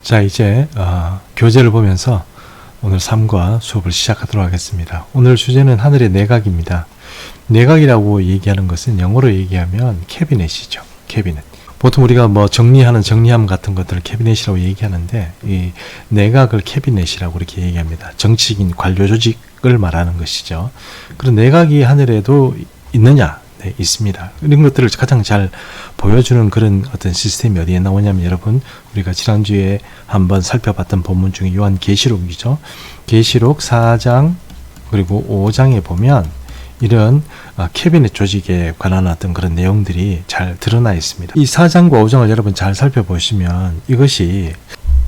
자, 이제 교재를 보면서 오늘 3과 수업을 시작하도록 하겠습니다. 오늘 주제는 하늘의 내각입니다. 내각이라고 얘기하는 것은 영어로 얘기하면 캐비넷이죠. 캐비넷. 보통 우리가 뭐 정리하는 정리함 같은 것들을 캐비넷이라고 얘기하는데, 이 내각을 캐비넷이라고 이렇게 얘기합니다. 정치적인 관료 조직을 말하는 것이죠. 그런 내각이 하늘에도 있느냐? 네, 있습니다. 이런 것들을 가장 잘 보여주는 그런 어떤 시스템이 어디에 나오냐면, 여러분, 우리가 지난주에 한번 살펴봤던 본문 중에 요한계시록이죠. 계시록 4장 그리고 5장에 보면 이런 캐비넷 조직에 관한 어떤 그런 내용들이 잘 드러나 있습니다. 이 4장과 5장을 여러분 잘 살펴보시면 이것이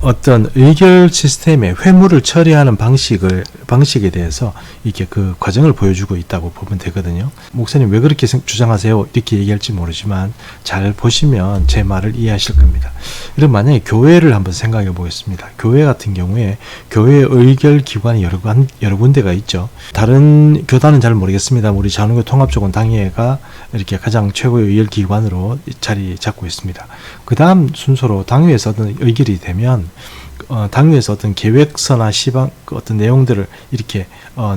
어떤 의결 시스템의 회무를 처리하는 방식에 대해서 이렇게 그 과정을 보여주고 있다고 보면 되거든요. 목사님 왜 그렇게 주장하세요? 이렇게 얘기할지 모르지만 잘 보시면 제 말을 이해하실 겁니다. 그럼 만약에 교회를 한번 생각해 보겠습니다. 교회 같은 경우에 교회 의결 기관이 여러 군데가 있죠. 다른 교단은 잘 모르겠습니다. 우리 장로교 통합조건 당회가 이렇게 가장 최고의 의결 기관으로 자리 잡고 있습니다. 그 다음 순서로 당회에서 어떤 의결이 되면 당회에서 어떤 계획서나 어떤 내용들을 이렇게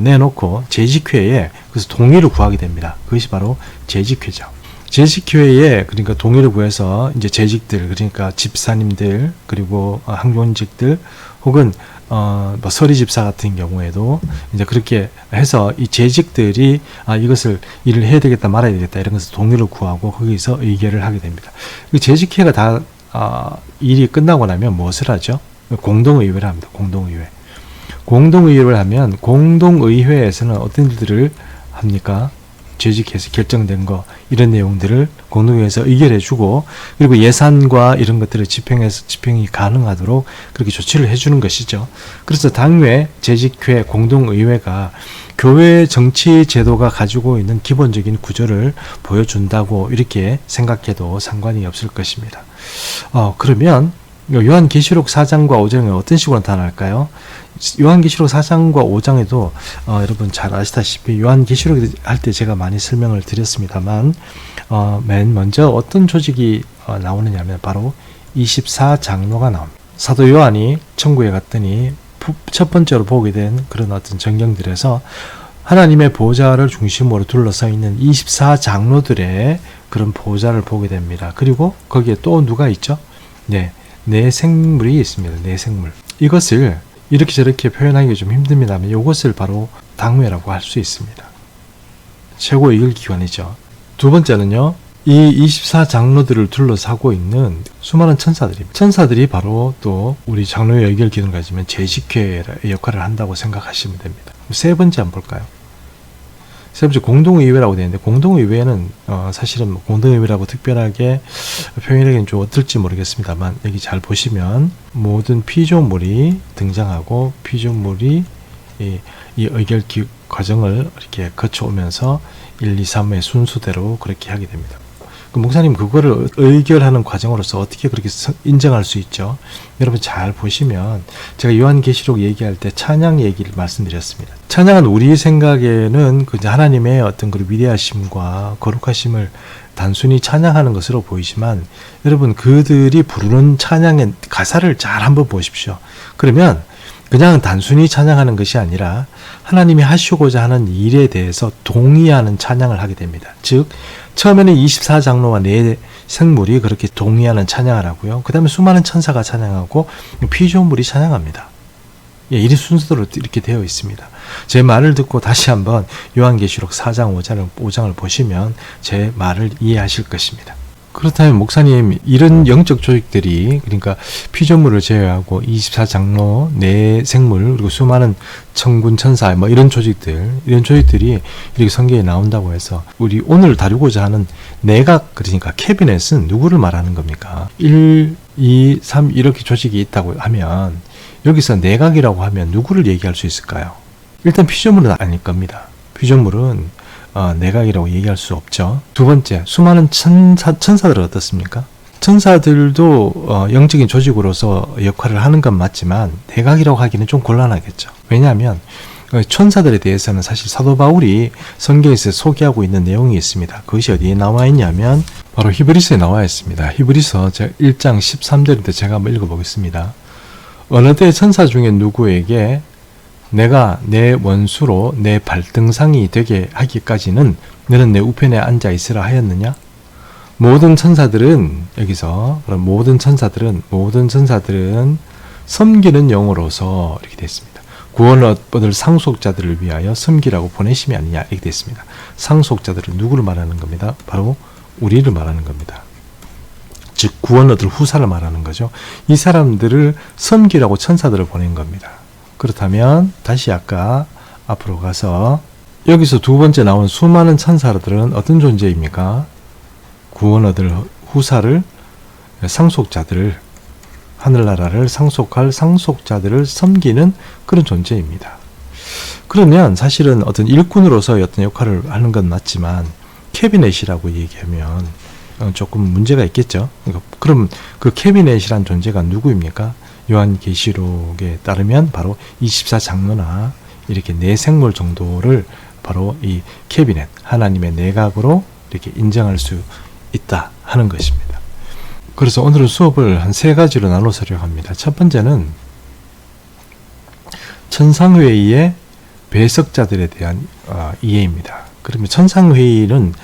내놓고 재직회에 그래서 동의를 구하게 됩니다. 그것이 바로 재직회죠. 재직회에 그러니까 동의를 구해서 이제 재직들, 그러니까 집사님들 그리고 항존직들 혹은 뭐 서리 집사 같은 경우에도 이제 그렇게 해서 이 재직들이 이것을 일을 해야 되겠다 말아야 되겠다 이런 것을 동의를 구하고 거기서 의결을 하게 됩니다. 그 재직회가 다 일이 끝나고 나면 무엇을 하죠? 공동의회를 합니다. 공동의회. 공동의회를 하면 공동의회에서는 어떤 일들을 합니까? 재직해서 결정된 거 이런 내용들을 공동회에서 의결해주고 그리고 예산과 이런 것들을 집행이 가능하도록 그렇게 조치를 해주는 것이죠. 그래서 당회, 재직회, 공동의회가 교회 정치 제도가 가지고 있는 기본적인 구조를 보여준다고 이렇게 생각해도 상관이 없을 것입니다. 그러면 요한계시록 4장과 5장에 어떤 식으로 나타날까요? 요한계시록 4장과 5장에도 여러분 잘 아시다시피 요한계시록 할 때 제가 많이 설명을 드렸습니다만 맨 먼저 어떤 조직이 나오느냐 하면 바로 24장로가 나옵니다. 사도 요한이 천국에 갔더니 첫 번째로 보게 된 그런 어떤 전경들에서 하나님의 보좌를 중심으로 둘러서 있는 24장로들의 그런 보좌를 보게 됩니다. 그리고 거기에 또 누가 있죠? 네 생물이 있습니다. 네 생물. 이것을 이렇게 저렇게 표현하기가 좀 힘듭니다만 이것을 바로 당회라고 할 수 있습니다. 최고 의결기관이죠. 두 번째는요. 이 24장로들을 둘러싸고 있는 수많은 천사들입니다. 천사들이 바로 또 우리 장로의 의결 기능을 가지면 재직회의 역할을 한다고 생각하시면 됩니다. 세 번째 한번 볼까요? 세 번째 공동의회라고 되어 있는데 공동의회는 사실은 공동의회라고 특별하게 표현하기는 좀 어떨지 모르겠습니다만 여기 잘 보시면 모든 피조물이 등장하고 피조물이 이 의결 과정을 이렇게 거쳐오면서 1, 2, 3의 순서대로 그렇게 하게 됩니다. 목사님 그거를 의결하는 과정으로서 어떻게 그렇게 인정할 수 있죠? 여러분 잘 보시면 제가 요한계시록 얘기할 때 찬양 얘기를 말씀드렸습니다. 찬양은 우리 생각에는 하나님의 어떤 그 위대하심과 거룩하심을 단순히 찬양하는 것으로 보이지만 여러분 그들이 부르는 찬양의 가사를 잘 한번 보십시오. 그러면 그냥 단순히 찬양하는 것이 아니라 하나님이 하시고자 하는 일에 대해서 동의하는 찬양을 하게 됩니다. 즉 처음에는 24장로와 네 생물이 그렇게 동의하는 찬양을 하고요. 그 다음에 수많은 천사가 찬양하고 피조물이 찬양합니다. 이런 순서대로 이렇게 되어 있습니다. 제 말을 듣고 다시 한번 요한계시록 4장 5장을 보시면 제 말을 이해하실 것입니다. 그렇다면 목사님 이런 영적 조직들이 그러니까 피조물을 제외하고 24장로, 네 생물 그리고 수많은 천군 천사 뭐 이런 조직들이 이렇게 성경에 나온다고 해서 우리 오늘 다루고자 하는 내각 그러니까 캐비넷은 누구를 말하는 겁니까? 1, 2, 3 이렇게 조직이 있다고 하면 여기서 내각이라고 하면 누구를 얘기할 수 있을까요? 일단 피조물은 아닐 겁니다. 피조물은 내각이라고 얘기할 수 없죠. 두 번째, 수많은 천사들은 어떻습니까? 천사들도 영적인 조직으로서 역할을 하는 건 맞지만 내각이라고 하기는 좀 곤란하겠죠. 왜냐하면 천사들에 대해서는 사실 사도 바울이 성경에서 소개하고 있는 내용이 있습니다. 그것이 어디에 나와 있냐면 바로 히브리서에 나와 있습니다. 히브리서 1장 13절인데 제가 한번 읽어보겠습니다. 어느 때 천사 중에 누구에게 내가 내 원수로 내 발등상이 되게 하기까지는 너는 내 우편에 앉아 있으라 하였느냐? 모든 천사들은 여기서 그럼 모든 천사들은 섬기는 영으로서 이렇게 됐습니다. 구원을 얻을 상속자들을 위하여 섬기라고 보내심이 아니냐 이렇게 됐습니다. 상속자들은 누구를 말하는 겁니다? 바로 우리를 말하는 겁니다. 즉 구원 얻을 후사를 말하는 거죠. 이 사람들을 섬기라고 천사들을 보낸 겁니다. 그렇다면 다시 아까 앞으로 가서 여기서 두 번째 나온 수많은 천사들은 어떤 존재입니까? 구원 얻을 후사를 상속자들을 하늘나라를 상속할 상속자들을 섬기는 그런 존재입니다. 그러면 사실은 어떤 일꾼으로서 어떤 역할을 하는 건 맞지만 캐비넷이라고 얘기하면 조금 문제가 있겠죠. 그럼 그 캐비넷이란 존재가 누구입니까? 요한계시록에 따르면 바로 24장로나 이렇게 네 생물 정도를 바로 이 캐비넷, 하나님의 내각으로 이렇게 인정할 수 있다 하는 것입니다. 그래서 오늘은 수업을 한 세 가지로 나눠서 하려고 합니다. 첫 번째는 천상회의의 배석자들에 대한 이해입니다. 그러면 천상회의는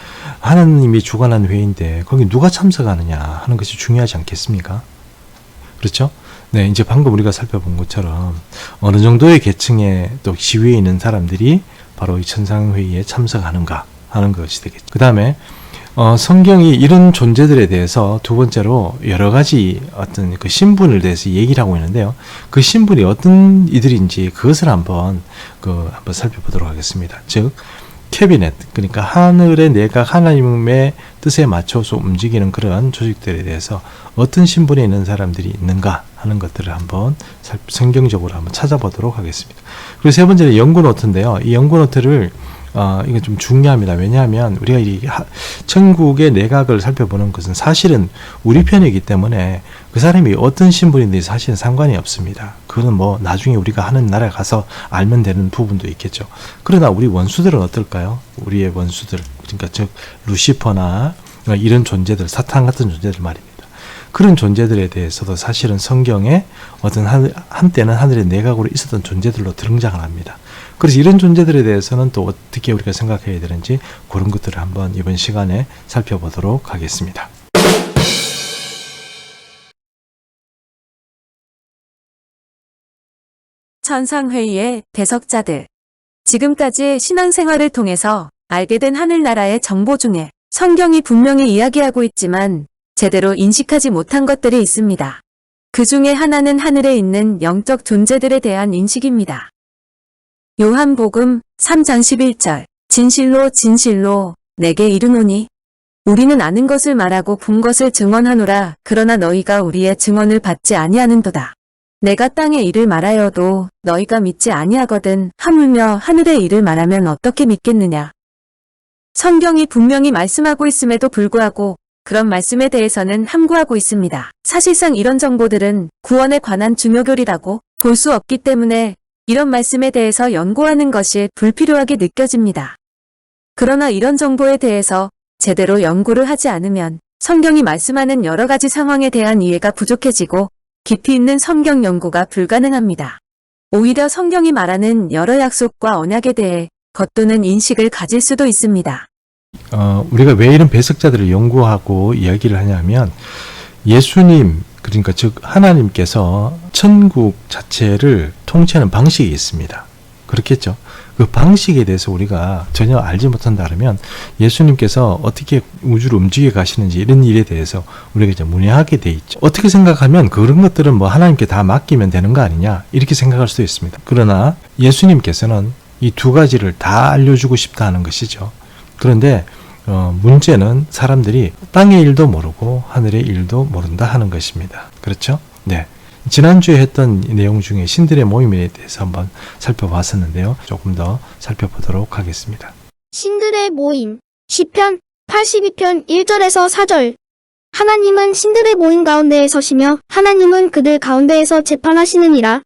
하나님이 주관한 회의인데 거기 누가 참석하느냐 하는 것이 중요하지 않겠습니까? 그렇죠? 네, 이제 방금 우리가 살펴본 것처럼 어느 정도의 계층의 또 지위에 있는 사람들이 바로 이 천상회의에 참석하는가 하는 것이 되겠죠. 그 다음에 성경이 이런 존재들에 대해서 두 번째로 여러 가지 어떤 그 신분을 대해서 얘기를 하고 있는데요. 그 신분이 어떤 이들인지 그것을 한번 살펴보도록 하겠습니다. 즉, 캐비넷, 그러니까 하늘의 내각 하나님의 뜻에 맞춰서 움직이는 그런 조직들에 대해서 어떤 신분에 있는 사람들이 있는가 하는 것들을 한번 성경적으로 한번 찾아보도록 하겠습니다. 그리고 세 번째는 연구 노트인데요. 이 연구 노트를 이게 좀 중요합니다. 왜냐하면 우리가 이 천국의 내각을 살펴보는 것은 사실은 우리 편이기 때문에 그 사람이 어떤 신분인지 사실은 상관이 없습니다. 그건 뭐 나중에 우리가 하는 나라에 가서 알면 되는 부분도 있겠죠. 그러나 우리 원수들은 어떨까요? 우리의 원수들, 그러니까 즉 루시퍼나 이런 존재들, 사탄 같은 존재들 말입니다. 그런 존재들에 대해서도 사실은 성경에 어떤 한때는 하늘의 내각으로 있었던 존재들로 등장을 합니다. 그래서 이런 존재들에 대해서는 또 어떻게 우리가 생각해야 되는지 그런 것들을 한번 이번 시간에 살펴보도록 하겠습니다. 천상회의의 배석자들. 지금까지 신앙생활을 통해서 알게 된 하늘나라의 정보 중에 성경이 분명히 이야기하고 있지만 제대로 인식하지 못한 것들이 있습니다. 그 중에 하나는 하늘에 있는 영적 존재들에 대한 인식입니다. 요한복음 3장 11절 진실로 진실로 내게 이르노니 우리는 아는 것을 말하고 본 것을 증언하노라. 그러나 너희가 우리의 증언을 받지 아니하는도다. 내가 땅의 일을 말하여도 너희가 믿지 아니하거든. 하물며 하늘의 일을 말하면 어떻게 믿겠느냐. 성경이 분명히 말씀하고 있음에도 불구하고 그런 말씀에 대해서는 함구하고 있습니다. 사실상 이런 정보들은 구원에 관한 중요교리라고 볼 수 없기 때문에 이런 말씀에 대해서 연구하는 것이 불필요하게 느껴집니다. 그러나 이런 정보에 대해서 제대로 연구를 하지 않으면 성경이 말씀하는 여러 가지 상황에 대한 이해가 부족해지고 깊이 있는 성경 연구가 불가능합니다. 오히려 성경이 말하는 여러 약속과 언약에 대해 겉도는 인식을 가질 수도 있습니다. 우리가 왜 이런 배석자들을 연구하고 이야기를 하냐면 예수님, 그러니까 즉 하나님께서 천국 자체를 통치하는 방식이 있습니다. 그렇겠죠. 그 방식에 대해서 우리가 전혀 알지 못한다 그러면 예수님께서 어떻게 우주를 움직여 가시는지 이런 일에 대해서 우리가 이제 문의하게 돼 있죠. 어떻게 생각하면 그런 것들은 뭐 하나님께 다 맡기면 되는 거 아니냐 이렇게 생각할 수도 있습니다. 그러나 예수님께서는 이 두 가지를 다 알려주고 싶다 하는 것이죠. 그런데 문제는 사람들이 땅의 일도 모르고 하늘의 일도 모른다 하는 것입니다. 그렇죠? 네. 지난주에 했던 내용 중에 신들의 모임에 대해서 한번 살펴봤었는데요. 조금 더 살펴보도록 하겠습니다. 신들의 모임 시편 82편 1절에서 4절. 하나님은 신들의 모임 가운데에 서시며 하나님은 그들 가운데에서 재판하시느니라.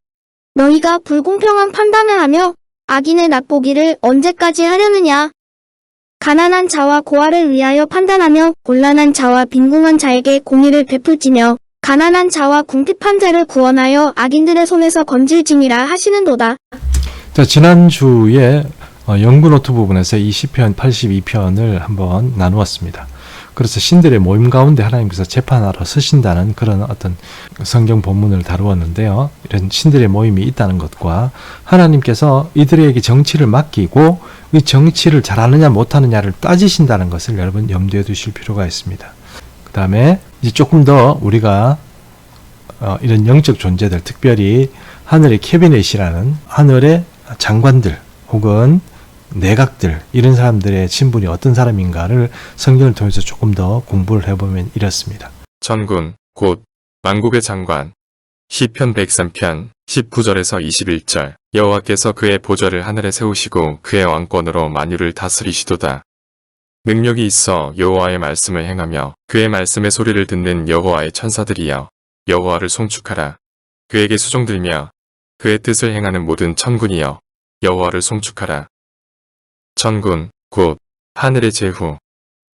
너희가 불공평한 판단을 하며 악인의 낫보기를 언제까지 하려느냐. 가난한 자와 고아를 위하여 판단하며 곤란한 자와 빈궁한 자에게 공의를 베풀지며 가난한 자와 궁핍한 자를 구원하여 악인들의 손에서 건질지니라 하시는도다. 자, 지난주에 연구 노트 부분에서 이 시편 82편을 한번 나누었습니다. 그래서 신들의 모임 가운데 하나님께서 재판하러 서신다는 그런 어떤 성경 본문을 다루었는데요. 이런 신들의 모임이 있다는 것과 하나님께서 이들에게 정치를 맡기고 이 정치를 잘하느냐 못하느냐를 따지신다는 것을 여러분 염두에 두실 필요가 있습니다. 그 다음에 이제 조금 더 우리가 이런 영적 존재들, 특별히 하늘의 캐비넷이라는 하늘의 장관들 혹은 내각들, 이런 사람들의 신분이 어떤 사람인가를 성경을 통해서 조금 더 공부를 해보면 이렇습니다. 천군, 곧 만국의 장관. 시편 103편 19절에서 21절. 여호와께서 그의 보좌를 하늘에 세우시고 그의 왕권으로 만유를 다스리시도다. 능력이 있어 여호와의 말씀을 행하며 그의 말씀의 소리를 듣는 여호와의 천사들이여 여호와를 송축하라. 그에게 수종들며 그의 뜻을 행하는 모든 천군이여 여호와를 송축하라. 천군, 곧 하늘의 제후.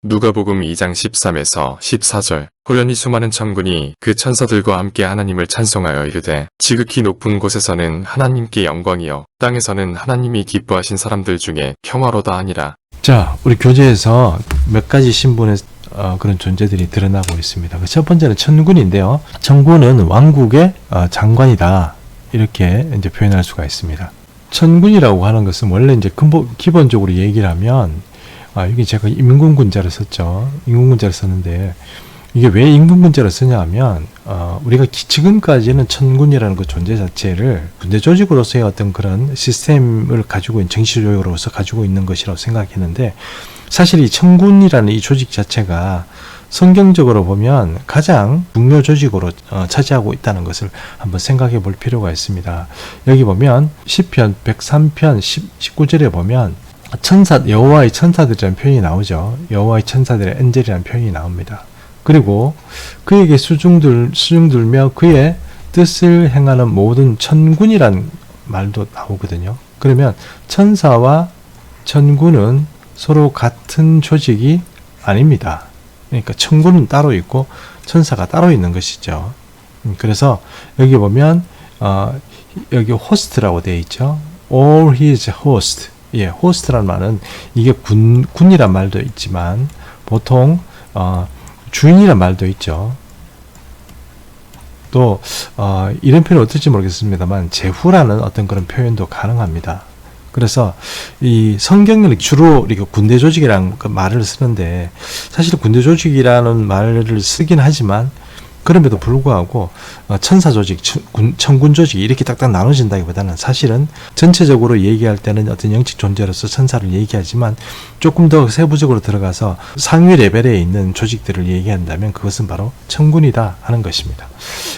누가복음 2장 13에서 14절. 호련히 수많은 천군이 그 천사들과 함께 하나님을 찬송하여 이르되 지극히 높은 곳에서는 하나님께 영광이요 땅에서는 하나님이 기뻐하신 사람들 중에 평화로다 하니라. 자, 우리 교재에서 몇 가지 신분의 그런 존재들이 드러나고 있습니다. 첫 번째는 천군인데요. 천군은 왕국의 장관이다, 이렇게 이제 표현할 수가 있습니다. 천군이라고 하는 것은 원래 이제 기본적으로 얘기를 하면, 여기 제가 임금군자를 썼죠. 임금군자를 썼는데, 이게 왜 임금군자를 쓰냐 하면, 우리가 지금까지는 천군이라는 그 존재 자체를 군대 조직으로서의 어떤 그런 시스템을 가지고 있는, 정치조직으로서 가지고 있는 것이라고 생각했는데, 사실 이 천군이라는 이 조직 자체가 성경적으로 보면 가장 중요 조직으로 차지하고 있다는 것을 한번 생각해 볼 필요가 있습니다. 여기 보면 시편 103편 19절에 보면 여호와의 천사들이라는 표현이 나오죠. 여호와의 천사들의 엔젤이라는 표현이 나옵니다. 그리고 그에게 수중들며 그의 뜻을 행하는 모든 천군이라는 말도 나오거든요. 그러면 천사와 천군은 서로 같은 조직이 아닙니다. 그러니까 천군은 따로 있고 천사가 따로 있는 것이죠. 그래서 여기 보면 여기 호스트라고 되어 있죠. All his host. 예, 호스트란 말은 이게 군이란 말도 있지만 보통 주인이란 말도 있죠. 또 이런 표현 어떨지 모르겠습니다만 제후라는 어떤 그런 표현도 가능합니다. 그래서 이 성경은 주로 이렇게 군대 조직이라는 그 말을 쓰는데, 사실 군대 조직이라는 말을 쓰긴 하지만 그럼에도 불구하고 천사 조직, 천군 조직 이렇게 딱딱 나눠진다기보다는 사실은 전체적으로 얘기할 때는 어떤 영적 존재로서 천사를 얘기하지만 조금 더 세부적으로 들어가서 상위 레벨에 있는 조직들을 얘기한다면 그것은 바로 천군이다 하는 것입니다.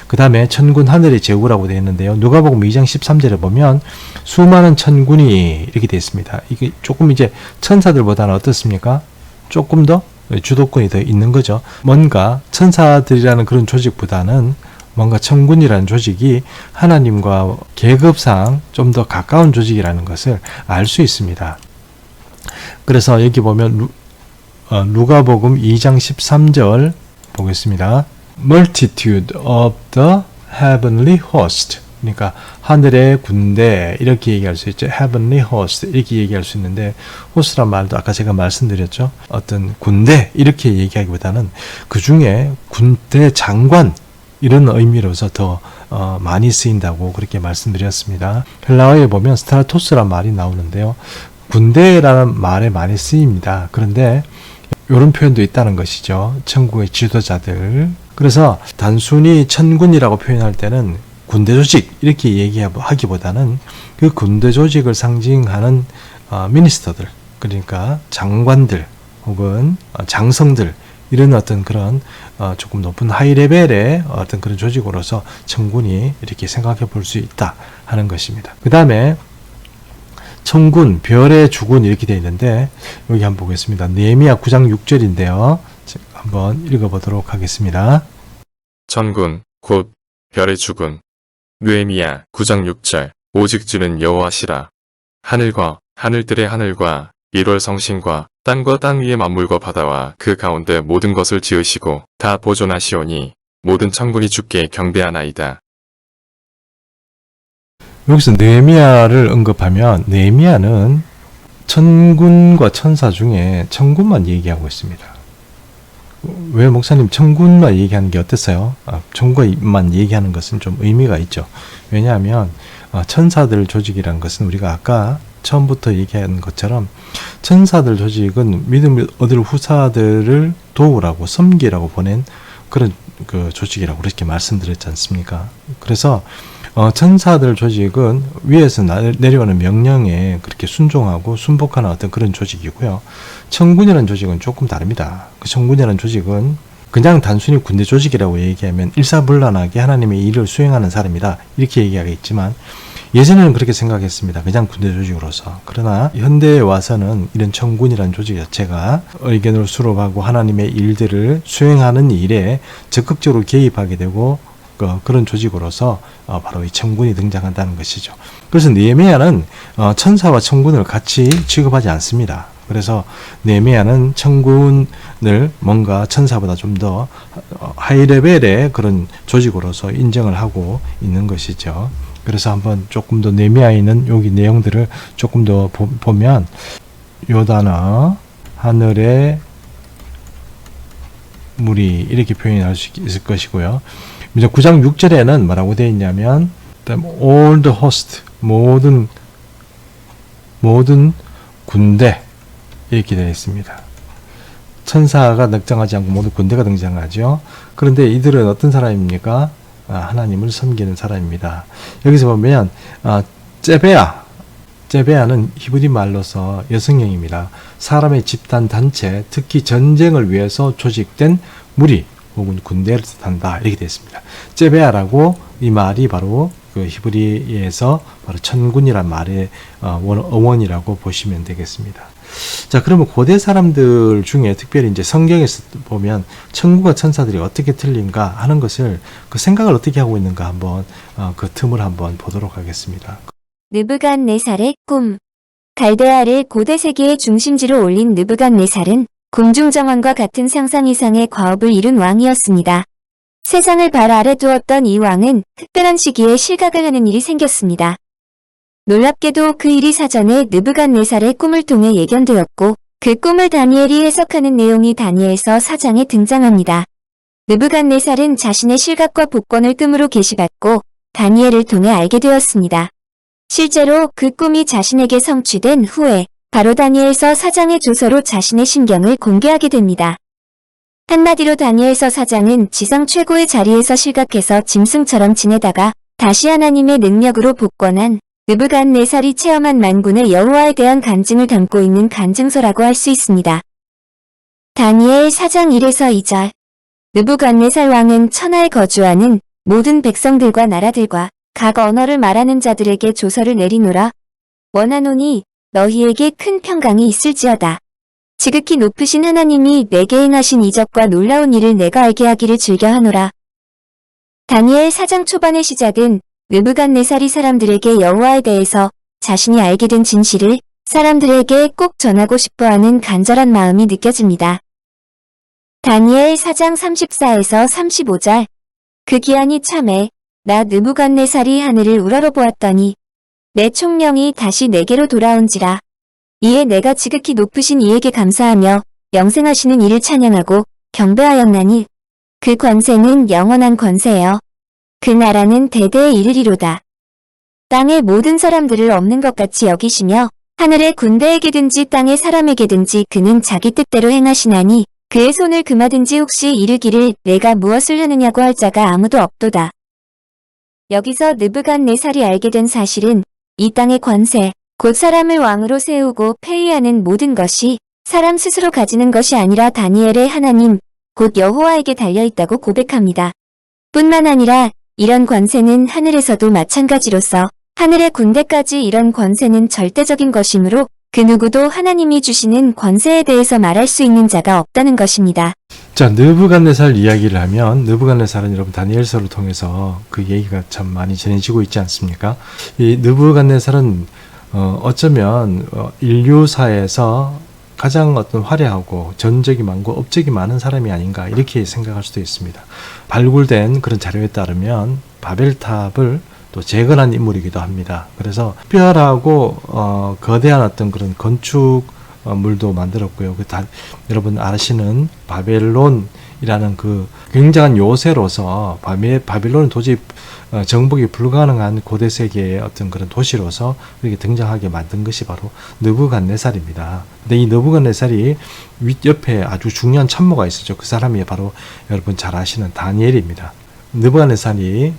그 다음에 천군 하늘의 제후라고 되어 있는데요. 누가복음 2장 13절에 보면 수많은 천군이 이렇게 되어 있습니다. 이게 조금 이제 천사들보다는 어떻습니까? 조금 더 주도권이 더 있는 거죠. 뭔가 천사들이라는 그런 조직보다는 뭔가 천군이라는 조직이 하나님과 계급상 좀 더 가까운 조직이라는 것을 알 수 있습니다. 그래서 여기 보면 누가복음 2장 13절 보겠습니다. Multitude of the heavenly host. 그러니까 하늘의 군대 이렇게 얘기할 수 있죠. Heavenly host 이렇게 얘기할 수 있는데, 호스란 말도 아까 제가 말씀드렸죠. 어떤 군대 이렇게 얘기하기보다는 그 중에 군대 장관 이런 의미로서 더 많이 쓰인다고 그렇게 말씀드렸습니다. 헬라어에 보면 스트라토스란 말이 나오는데요. 군대라는 말에 많이 쓰입니다. 그런데 이런 표현도 있다는 것이죠. 천국의 지도자들. 그래서 단순히 천군이라고 표현할 때는 군대 조직 이렇게 얘기하기보다는 그 군대 조직을 상징하는 미니스터들, 그러니까 장관들 혹은 장성들, 이런 어떤 그런 조금 높은 하이 레벨의 어떤 그런 조직으로서 천군이 이렇게 생각해 볼 수 있다 하는 것입니다. 그 다음에 천군, 별의 주군 이렇게 되어 있는데, 여기 한번 보겠습니다. 느헤미야 9장 6절인데요. 한번 읽어보도록 하겠습니다. 천군, 곧 별의 주군. 느헤미야 9장 6절. 오직 주는 여호와시라. 하늘과 하늘들의 하늘과 1월 성신과 땅과 땅 위의 만물과 바다와 그 가운데 모든 것을 지으시고 다 보존하시오니 모든 천군이 주께 경배하나이다. 여기서 느헤미야를 언급하면 느헤미야는 천군과 천사 중에 천군만 얘기하고 있습니다. 왜 목사님 천군만 얘기하는 게 어땠어요? 천군만 얘기하는 것은 좀 의미가 있죠. 왜냐하면 천사들 조직이라는 것은 우리가 아까 처음부터 얘기한 것처럼 천사들 조직은 믿음을 얻을 후사들을 도우라고 섬기라고 보낸 그런 그 조직이라고 그렇게 말씀드렸지 않습니까? 그래서 천사들 조직은 위에서 내려오는 명령에 그렇게 순종하고 순복하는 어떤 그런 조직이고요. 천군이라는 조직은 조금 다릅니다. 그 천군이라는 조직은 그냥 단순히 군대 조직이라고 얘기하면 일사불란하게 하나님의 일을 수행하는 사람이다. 이렇게 얘기하겠지만 예전에는 그렇게 생각했습니다. 그냥 군대 조직으로서. 그러나 현대에 와서는 이런 천군이라는 조직 자체가 의견을 수렴하고 하나님의 일들을 수행하는 일에 적극적으로 개입하게 되고 그런 조직으로서 바로 이 천군이 등장한다는 것이죠. 그래서 느헤미야는 천사와 천군을 같이 취급하지 않습니다. 그래서 느헤미야는 천군을 뭔가 천사보다 좀 더 하이 레벨의 그런 조직으로서 인정을 하고 있는 것이죠. 그래서 한번 조금 더 느헤미야에 있는 여기 내용들을 조금 더 보면 요 단어 하늘의 무리 이렇게 표현할 수 있을 것이고요. 이제 9장 6절에는 뭐라고 되어 있냐면 all the host 모든 군대 이렇게 되어 있습니다. 천사가 등장하지 않고 모든 군대가 등장하죠. 그런데 이들은 어떤 사람입니까? 하나님을 섬기는 사람입니다. 여기서 보면 제베아는 히브리 말로서 여성형입니다. 사람의 집단 단체, 특히 전쟁을 위해서 조직된 무리 혹은 군대를 뜻한다 이렇게 되어 있습니다. 제베아라고 이 말이 바로 그 히브리에서 바로 천군이란 말의 어원이라고 보시면 되겠습니다. 자, 그러면 고대 사람들 중에 특별히 이제 성경에서 보면 천군과 천사들이 어떻게 틀린가 하는 것을 그 생각을 어떻게 하고 있는가 한번 그 틈을 한번 보도록 하겠습니다. 느부갓네살의 꿈. 갈대아를 고대 세계의 중심지로 올린 느부갓네살은 궁중정원과 같은 상상 이상의 과업을 이룬 왕이었습니다. 세상을 발 아래 두었던 이 왕은 특별한 시기에 실각을 하는 일이 생겼습니다. 놀랍게도 그 일이 사전에 느부갓네살의 꿈을 통해 예견되었고 그 꿈을 다니엘이 해석하는 내용이 다니엘서 4장에 등장합니다. 느부갓네살은 자신의 실각과 복권을 꿈으로 계시받고 다니엘을 통해 알게 되었습니다. 실제로 그 꿈이 자신에게 성취된 후에 바로 다니엘서 4장의 조서로 자신의 심경을 공개하게 됩니다. 한마디로 다니엘서 4장은 지상 최고의 자리에서 실각해서 짐승처럼 지내다가 다시 하나님의 능력으로 복권한 느부갓네살이 체험한 만군의 여호와에 대한 간증을 담고 있는 간증서라고 할 수 있습니다. 다니엘 4장 1에서 2절. 느부갓네살 왕은 천하에 거주하는 모든 백성들과 나라들과 각 언어를 말하는 자들에게 조서를 내리노라. 원하노니 너희에게 큰 평강이 있을지어다. 지극히 높으신 하나님이 내게 행하신 이적과 놀라운 일을 내가 알게 하기를 즐겨하노라. 다니엘 4장 초반의 시작은 느부갓네살이 사람들에게 여호와에 대해서 자신이 알게 된 진실을 사람들에게 꼭 전하고 싶어하는 간절한 마음이 느껴집니다. 다니엘 4장 34에서 35절. 그 기한이 참에 나 느부갓네살이 하늘을 우러러보았더니 내 총명이 다시 내게로 돌아온지라. 이에 내가 지극히 높으신 이에게 감사하며 영생하시는 이를 찬양하고 경배하였나니 그 권세는 영원한 권세요. 그 나라는 대대에 이르리로다. 땅의 모든 사람들을 없는 것 같이 여기시며 하늘의 군대에게든지 땅의 사람에게든지 그는 자기 뜻대로 행하시나니 그의 손을 금하든지 혹시 이르기를 내가 무엇을 하느냐고 할 자가 아무도 없도다. 여기서 느부갓네살이 알게 된 사실은 이 땅의 권세, 곧 사람을 왕으로 세우고 폐위하는 모든 것이 사람 스스로 가지는 것이 아니라 다니엘의 하나님, 곧 여호와에게 달려있다고 고백합니다. 뿐만 아니라 이런 권세는 하늘에서도 마찬가지로서 하늘의 군대까지 이런 권세는 절대적인 것이므로 그 누구도 하나님이 주시는 권세에 대해서 말할 수 있는 자가 없다는 것입니다. 자, 느부갓네살 이야기를 하면 느부갓네살은 여러분 다니엘서를 통해서 그 얘기가 참 많이 전해지고 있지 않습니까? 이 느부갓네살은 어쩌면 인류사에서 가장 어떤 화려하고 전적이 많고 업적이 많은 사람이 아닌가 이렇게 생각할 수도 있습니다. 발굴된 그런 자료에 따르면 바벨탑을 또 재건한 인물이기도 합니다. 그래서 특별하고 거대한 어떤 그런 건축물도 만들었고요. 여러분 아시는 바벨론이라는 그 굉장한 요새로서 바벨론은 도저히 정복이 불가능한 고대 세계의 어떤 그런 도시로서 이렇게 등장하게 만든 것이 바로 느부갓네살입니다. 근데 이 느부갓네살이 옆에 아주 중요한 참모가 있었죠. 그 사람이 바로 여러분 잘 아시는 다니엘입니다. 느부갓네살이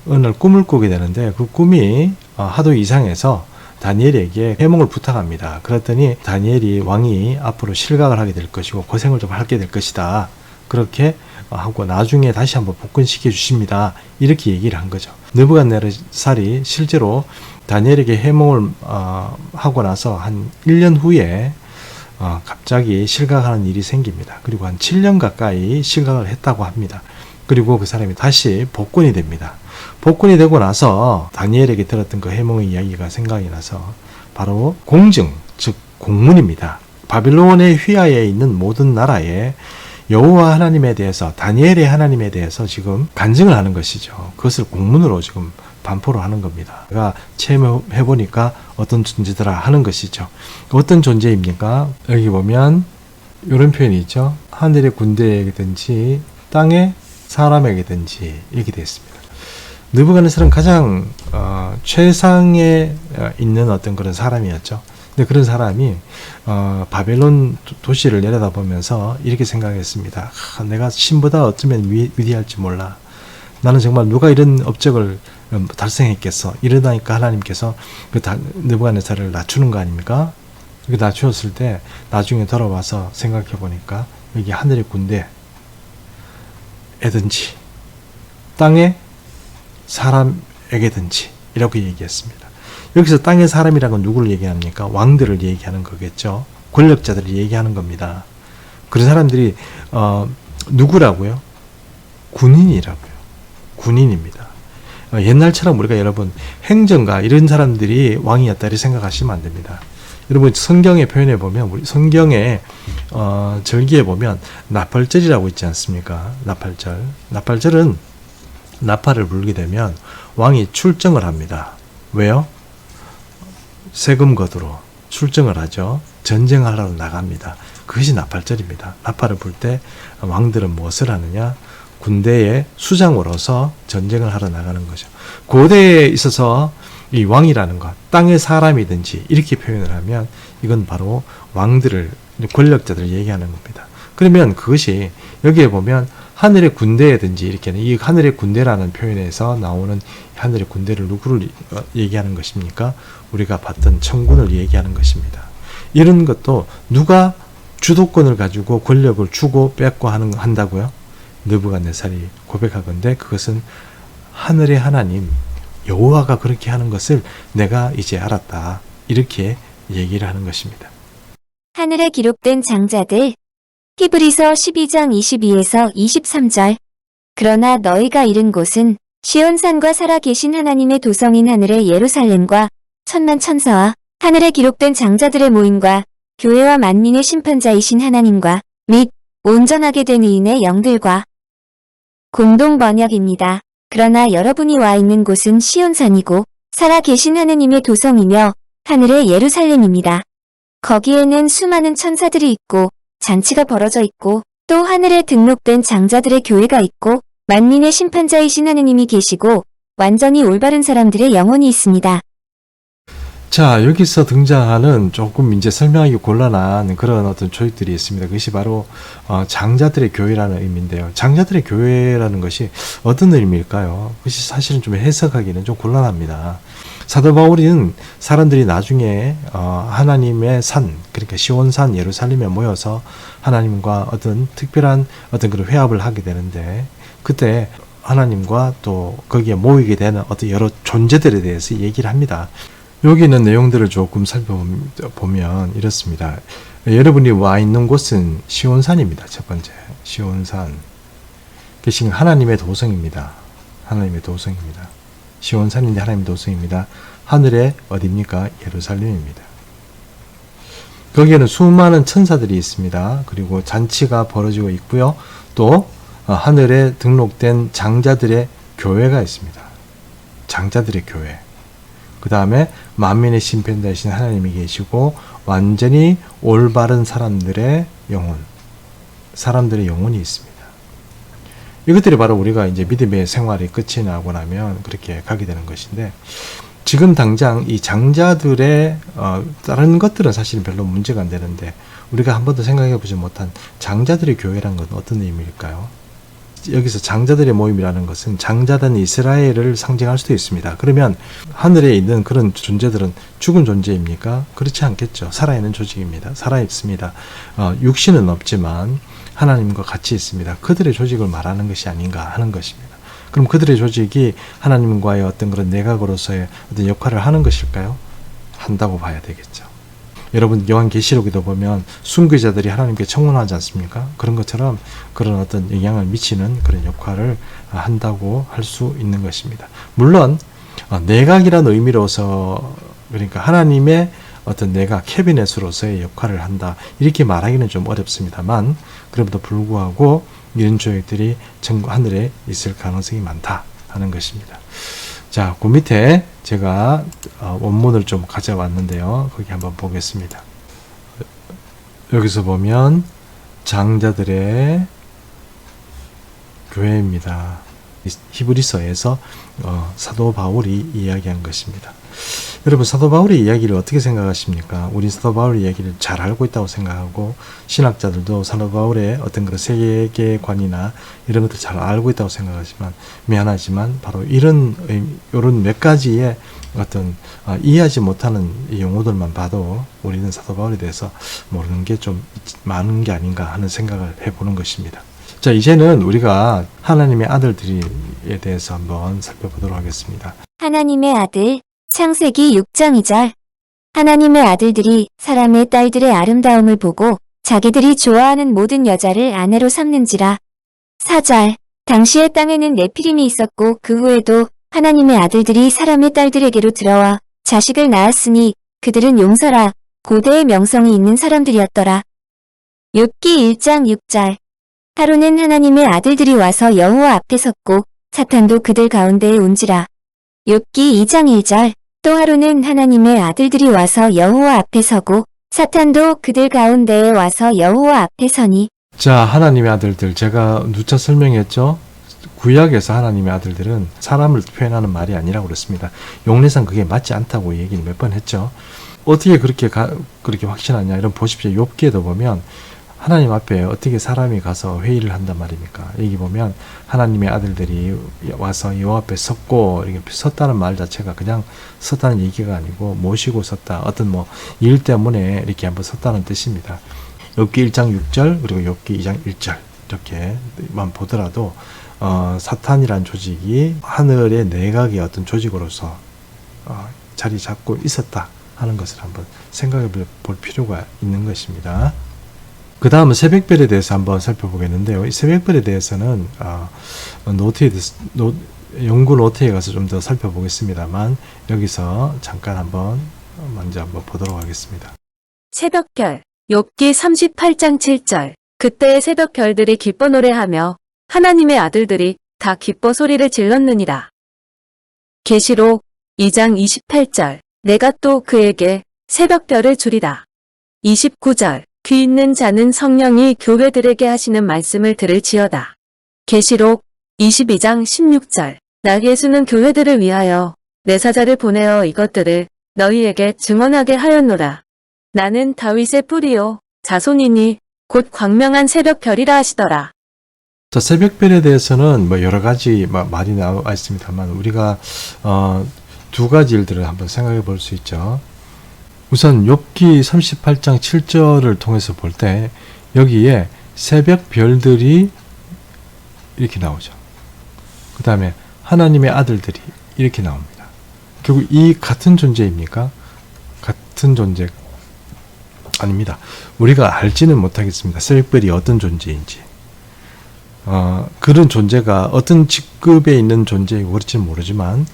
어느 날 꿈을 꾸게 되는데 그 꿈이 하도 이상해서 다니엘에게 해몽을 부탁합니다. 그랬더니 다니엘이 왕이 앞으로 실각을 하게 될 것이고 고생을 좀 하게 될 것이다. 그렇게 하고 나중에 다시 한번 복권시켜 주십니다. 이렇게 얘기를 한 거죠. 느부갓네살이 실제로 다니엘에게 해몽을 하고 나서 한 1년 후에 갑자기 실각하는 일이 생깁니다. 그리고 한 7년 가까이 실각을 했다고 합니다. 그리고 그 사람이 다시 복권이 됩니다. 복권이 되고 나서 다니엘에게 들었던 그 해몽의 이야기가 생각이 나서 바로 공증, 즉 공문입니다. 바빌론의 휘하에 있는 모든 나라에 여호와 하나님에 대해서, 다니엘의 하나님에 대해서 지금 간증을 하는 것이죠. 그것을 공문으로 지금 반포를 하는 겁니다. 제가 체험해 보니까 어떤 존재더라 하는 것이죠. 어떤 존재입니까? 여기 보면 이런 표현이 있죠. 하늘의 군대에게든지 땅의 사람에게든지 이렇게 되어 있습니다. 느부갓네살은 가장 최상에 있는 어떤 그런 사람이었죠. 근데 그런 사람이 바벨론 도시를 내려다보면서 이렇게 생각했습니다. 내가 신보다 어쩌면 위대할지 몰라. 나는 정말 누가 이런 업적을 달성했겠어. 이러다니까 하나님께서 그 느부갓네살을 낮추는 거 아닙니까? 이렇게 낮추었을 때 나중에 돌아와서 생각해 보니까 여기 하늘의 군대에든지 땅의 사람에게든지 이라고 얘기했습니다. 여기서 땅의 사람이라는 건 누구를 얘기합니까? 왕들을 얘기하는 거겠죠. 권력자들을 얘기하는 겁니다. 그런 사람들이 누구라고요? 군인이라고요. 군인입니다. 옛날처럼 우리가 여러분 행정가 이런 사람들이 왕이었다 이렇게 생각하시면 안 됩니다. 여러분 성경에 표현해 보면 우리 성경에 절기에 보면 나팔절이라고 있지 않습니까? 나팔절은 나팔을 불게 되면 왕이 출정을 합니다. 왜요? 세금 거두러 출정을 하죠. 전쟁하러 나갑니다. 그것이 나팔절입니다. 나팔을 불 때 왕들은 무엇을 하느냐? 군대의 수장으로서 전쟁을 하러 나가는 거죠. 고대에 있어서 이 왕이라는 것, 땅의 사람이든지 이렇게 표현을 하면 이건 바로 왕들을, 권력자들을 얘기하는 겁니다. 그러면 그것이 여기에 보면 하늘의 군대든지 이렇게는 이 하늘의 군대라는 표현에서 나오는 하늘의 군대를 누구를 얘기하는 것입니까? 우리가 봤던 천군을 얘기하는 것입니다. 이런 것도 누가 주도권을 가지고 권력을 주고 뺏고 한다고요? 느부갓네살이 고백하건대 그것은 하늘의 하나님 여호와가 그렇게 하는 것을 내가 이제 알았다. 이렇게 얘기를 하는 것입니다. 하늘에 기록된 장자들 히브리서 12장 22에서 23절 그러나 너희가 이른 곳은 시온산과 살아계신 하나님의 도성인 하늘의 예루살렘과 천만 천사와 하늘에 기록된 장자들의 모임과 교회와 만민의 심판자이신 하나님과 및 온전하게 된 의인의 영들과 공동 번역입니다. 그러나 여러분이 와 있는 곳은 시온산이고 살아계신 하느님의 도성이며 하늘의 예루살렘입니다. 거기에는 수많은 천사들이 있고 잔치가 벌어져 있고 또 하늘에 등록된 장자들의 교회가 있고 만민의 심판자이신 하느님이 계시고 완전히 올바른 사람들의 영혼이 있습니다. 자, 여기서 등장하는 조금 이제 설명하기 곤란한 그런 어떤 조직들이 있습니다. 그것이 바로 장자들의 교회라는 의미인데요. 장자들의 교회라는 것이 어떤 의미일까요? 그것이 사실은 좀 해석하기는 좀 곤란합니다. 사도 바울은 사람들이 나중에 하나님의 산, 그러니까 시온산 예루살렘에 모여서 하나님과 어떤 특별한 어떤 그런 회합을 하게 되는데 그때 하나님과 또 거기에 모이게 되는 어떤 여러 존재들에 대해서 얘기를 합니다. 여기 있는 내용들을 조금 살펴보면 이렇습니다. 여러분이 와 있는 곳은 시온산입니다. 첫 번째, 시온산. 지금 하나님의 도성입니다. 하나님의 도성입니다. 시온산인데 하나님의 도성입니다. 하늘의 어디입니까? 예루살렘입니다. 거기에는 수많은 천사들이 있습니다. 그리고 잔치가 벌어지고 있고요. 또 하늘에 등록된 장자들의 교회가 있습니다. 장자들의 교회. 그 다음에 만민의 심판 되신 하나님이 계시고 완전히 올바른 사람들의 영혼이 있습니다. 이것들이 바로 우리가 이제 믿음의 생활이 끝이 나고 나면 그렇게 가게 되는 것인데, 지금 당장 이 장자들의 다른 것들은 사실 별로 문제가 안 되는데, 우리가 한 번도 생각해 보지 못한 장자들의 교회란 건 어떤 의미일까요? 여기서 장자들의 모임이라는 것은 장자된 이스라엘을 상징할 수도 있습니다. 그러면 하늘에 있는 그런 존재들은 죽은 존재입니까? 그렇지 않겠죠. 살아있는 조직입니다. 살아있습니다. 육신은 없지만 하나님과 같이 있습니다. 그들의 조직을 말하는 것이 아닌가 하는 것입니다. 그럼 그들의 조직이 하나님과의 어떤 그런 내각으로서의 어떤 역할을 하는 것일까요? 한다고 봐야 되겠죠. 여러분 요한계시록에도 보면 순교자들이 하나님께 청혼하지 않습니까? 그런 것처럼 그런 어떤 영향을 미치는 그런 역할을 한다고 할 수 있는 것입니다. 물론 내각이라는 의미로서, 그러니까 하나님의 어떤 내각 캐비넷으로서의 역할을 한다 이렇게 말하기는 좀 어렵습니다만, 그럼에도 불구하고 이런 조직들이 하늘에 있을 가능성이 많다 하는 것입니다. 자, 그 밑에 제가 원문을 좀 가져왔는데요. 거기 한번 보겠습니다. 여기서 보면 장자들의 교회입니다. 히브리서에서 사도 바울이 이야기한 것입니다. 여러분, 사도 바울의 이야기를 어떻게 생각하십니까? 우린 사도 바울의 이야기를 잘 알고 있다고 생각하고, 신학자들도 사도 바울의 어떤 그런 세계관이나 이런 것들 잘 알고 있다고 생각하지만, 미안하지만 바로 이런 몇 가지의 어떤 이해하지 못하는 이 용어들만 봐도 우리는 사도 바울에 대해서 모르는 게 좀 많은 게 아닌가 하는 생각을 해보는 것입니다. 자, 이제는 우리가 하나님의 아들들에 대해서 한번 살펴보도록 하겠습니다. 하나님의 아들, 창세기 6장 2절. 하나님의 아들들이 사람의 딸들의 아름다움을 보고 자기들이 좋아하는 모든 여자를 아내로 삼는지라. 4절. 당시의 땅에는 네피림이 있었고 그 후에도 하나님의 아들들이 사람의 딸들에게로 들어와 자식을 낳았으니 그들은 용서라, 고대의 명성이 있는 사람들이었더라. 욥기 1장 6절. 하루는 하나님의 아들들이 와서 여호와 앞에 섰고 사탄도 그들 가운데에 온지라. 욥기 2장 1절. 또 하루는 하나님의 아들들이 와서 여호와 앞에 서고 사탄도 그들 가운데에 와서 여호와 앞에 서니. 자, 하나님의 아들들, 제가 누차 설명했죠. 구약에서 하나님의 아들들은 사람을 표현하는 말이 아니라고 그랬습니다. 용례상 그게 맞지 않다고 얘기를 몇 번 했죠. 어떻게 그렇게 확신하냐? 이런 보십시오. 욥기에도 보면 하나님 앞에 어떻게 사람이 가서 회의를 한단 말입니까? 여기 보면 하나님의 아들들이 와서 여호와 앞에 섰고, 이렇게 섰다는 말 자체가 그냥 섰다는 얘기가 아니고 모시고 섰다, 어떤 일 때문에 이렇게 한번 섰다는 뜻입니다. 욥기 1장 6절 그리고 욥기 2장 1절 이렇게만 보더라도 사탄이란 조직이 하늘의 내각의 어떤 조직으로서 자리 잡고 있었다 하는 것을 한번 생각해 볼 필요가 있는 것입니다. 그 다음은 새벽별에 대해서 한번 살펴보겠는데요. 이 새벽별에 대해서는 연구 노트에 가서 좀 더 살펴보겠습니다만, 여기서 잠깐 먼저 한번 보도록 하겠습니다. 새벽별, 욥기 38장 7절. 그때의 새벽별들이 기뻐 노래하며 하나님의 아들들이 다 기뻐 소리를 질렀느니라. 계시록 2장 28절. 내가 또 그에게 새벽별을 주리라. 29절. 귀 있는 자는 성령이 교회들에게 하시는 말씀을 들을지어다. 계시록 22장 16절. 나 예수는 교회들을 위하여 내 사자를 보내어 이것들을 너희에게 증언하게 하였노라. 나는 다윗의 뿌리요 자손이니 곧 광명한 새벽별이라 하시더라. 자, 새벽별에 대해서는 여러 가지 말이 나와 있습니다만, 우리가 두 가지 일들을 한번 생각해 볼 수 있죠. 우선 욥기 38장 7절을 통해서 볼 때 여기에 새벽 별들이 이렇게 나오죠. 그 다음에 하나님의 아들들이 이렇게 나옵니다. 결국 이 같은 존재입니까? 같은 존재 아닙니다. 우리가 알지는 못하겠습니다. 새벽별이 어떤 존재인지. 그런 존재가 어떤 직급에 있는 존재이고 그렇지는 모르지만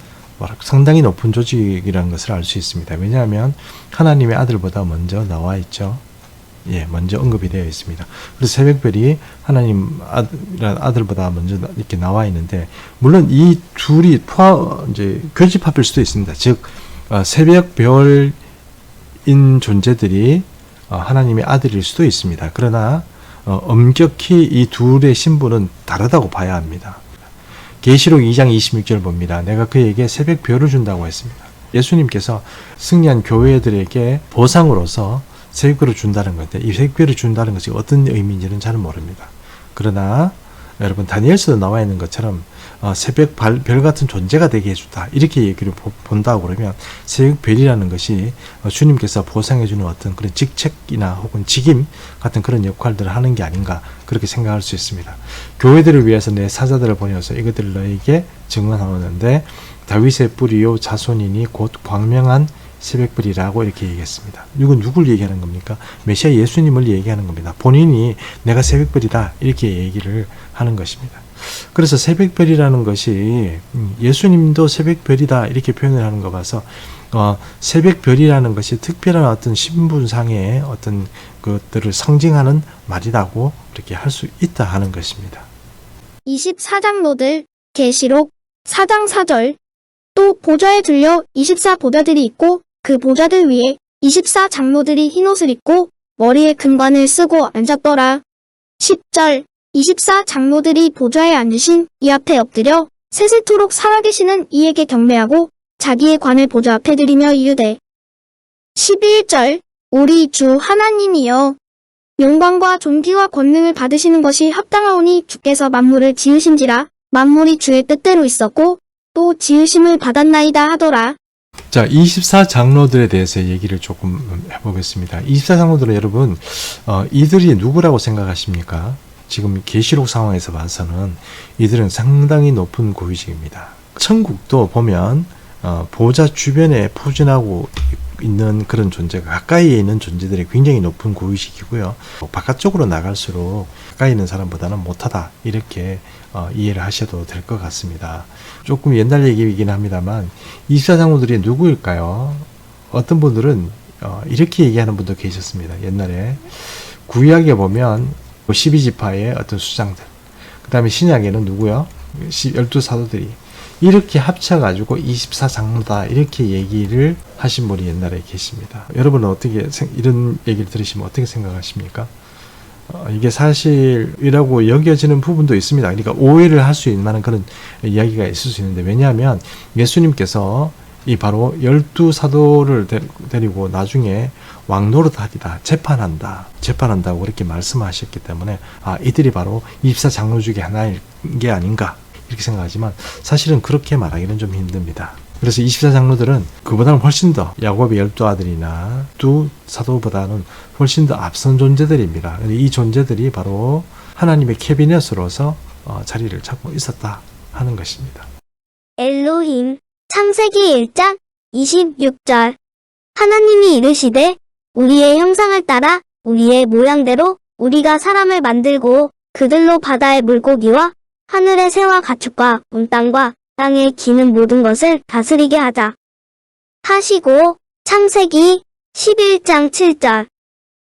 상당히 높은 조직이라는 것을 알 수 있습니다. 왜냐하면 하나님의 아들보다 먼저 나와 있죠. 예, 먼저 언급이 되어 있습니다. 그래서 새벽별이 하나님 아들보다 먼저 이렇게 나와 있는데, 물론 이 둘이 이제 교집합일 수도 있습니다. 즉, 새벽별인 존재들이 하나님의 아들일 수도 있습니다. 그러나 엄격히 이 둘의 신분은 다르다고 봐야 합니다. 계시록 2장 26절 봅니다. 내가 그에게 새벽별을 준다고 했습니다. 예수님께서 승리한 교회들에게 보상으로서 새벽별을 준다는 건데, 이 새벽별을 준다는 것이 어떤 의미인지는 잘 모릅니다. 그러나 여러분, 다니엘서도 나와 있는 것처럼 새벽별 같은 존재가 되게 해준다, 이렇게 얘기를 본다고 그러면 새벽별이라는 것이 주님께서 보상해주는 어떤 그런 직책이나 혹은 직임 같은 그런 역할들을 하는 게 아닌가, 그렇게 생각할 수 있습니다. 교회들을 위해서 내 사자들을 보내서 이것들을 너에게 증언하는데, 다윗의 뿌리요 자손이니 곧 광명한 새벽별이라고 이렇게 얘기했습니다. 이건 누굴 얘기하는 겁니까? 메시아 예수님을 얘기하는 겁니다. 본인이 내가 새벽별이다, 이렇게 얘기를 하는 것입니다. 그래서 새벽별이라는 것이 예수님도 새벽별이다, 이렇게 표현을 하는 거 봐서 새벽별이라는 것이 특별한 어떤 신분상의 어떤 것들을 상징하는 말이라고 이렇게 할 수 있다 하는 것입니다. 24장로들, 계시록 4장 4절. 또 보좌에 둘려 24보좌들이 있고 그 보좌들 위에 24장로들이 흰옷을 입고 머리에 금관을 쓰고 앉았더라. 10절. 24장로들이 보좌에 앉으신 이 앞에 엎드려 세세토록 살아계시는 이에게 경배하고 자기의 관을 보좌 앞에 들이며 이르되. 11절. 우리 주 하나님이여, 영광과 존귀와 권능을 받으시는 것이 합당하오니 주께서 만물을 지으신지라. 만물이 주의 뜻대로 있었고 또 지으심을 받았나이다 하더라. 자, 24장로들에 대해서 얘기를 조금 해보겠습니다. 24장로들은 여러분, 이들이 누구라고 생각하십니까? 지금 계시록 상황에서 봐서는 이들은 상당히 높은 고위직입니다. 천국도 보면 보좌 주변에 포진하고 있는 그런 존재가, 가까이에 있는 존재들이 굉장히 높은 고위직이고요. 바깥쪽으로 나갈수록 가까이 있는 사람보다는 못하다, 이렇게 이해를 하셔도 될 것 같습니다. 조금 옛날 얘기이긴 합니다만 24장로들이 누구일까요? 어떤 분들은 이렇게 얘기하는 분도 계셨습니다. 옛날에 구약에 보면 12지파의 어떤 수장들, 그 다음에 신약에는 누구요? 12사도들이 이렇게 합쳐가지고 24장로다, 이렇게 얘기를 하신 분이 옛날에 계십니다. 여러분은 어떻게, 이런 얘기를 들으시면 어떻게 생각하십니까? 이게 사실이라고 여겨지는 부분도 있습니다. 그러니까 오해를 할 수 있는 만한 그런 이야기가 있을 수 있는데, 왜냐하면 예수님께서 이 바로 12사도를 데리고 나중에 왕노릇하리다, 재판한다고 그렇게 말씀하셨기 때문에 이들이 바로 24장로 중에 하나인 게 아닌가, 이렇게 생각하지만 사실은 그렇게 말하기는 좀 힘듭니다. 그래서 24장로들은 그보다는 훨씬 더 야곱의 12아들이나 두 사도보다는 훨씬 더 앞선 존재들입니다. 이 존재들이 바로 하나님의 캐비넷으로서 자리를 잡고 있었다 하는 것입니다. 엘로힘. 창세기 1장 26절. 하나님이 이르시되 우리의 형상을 따라 우리의 모양대로 우리가 사람을 만들고 그들로 바다의 물고기와 하늘의 새와 가축과 온 땅과 땅에 기는 모든 것을 다스리게 하자 하시고. 창세기 11장 7절.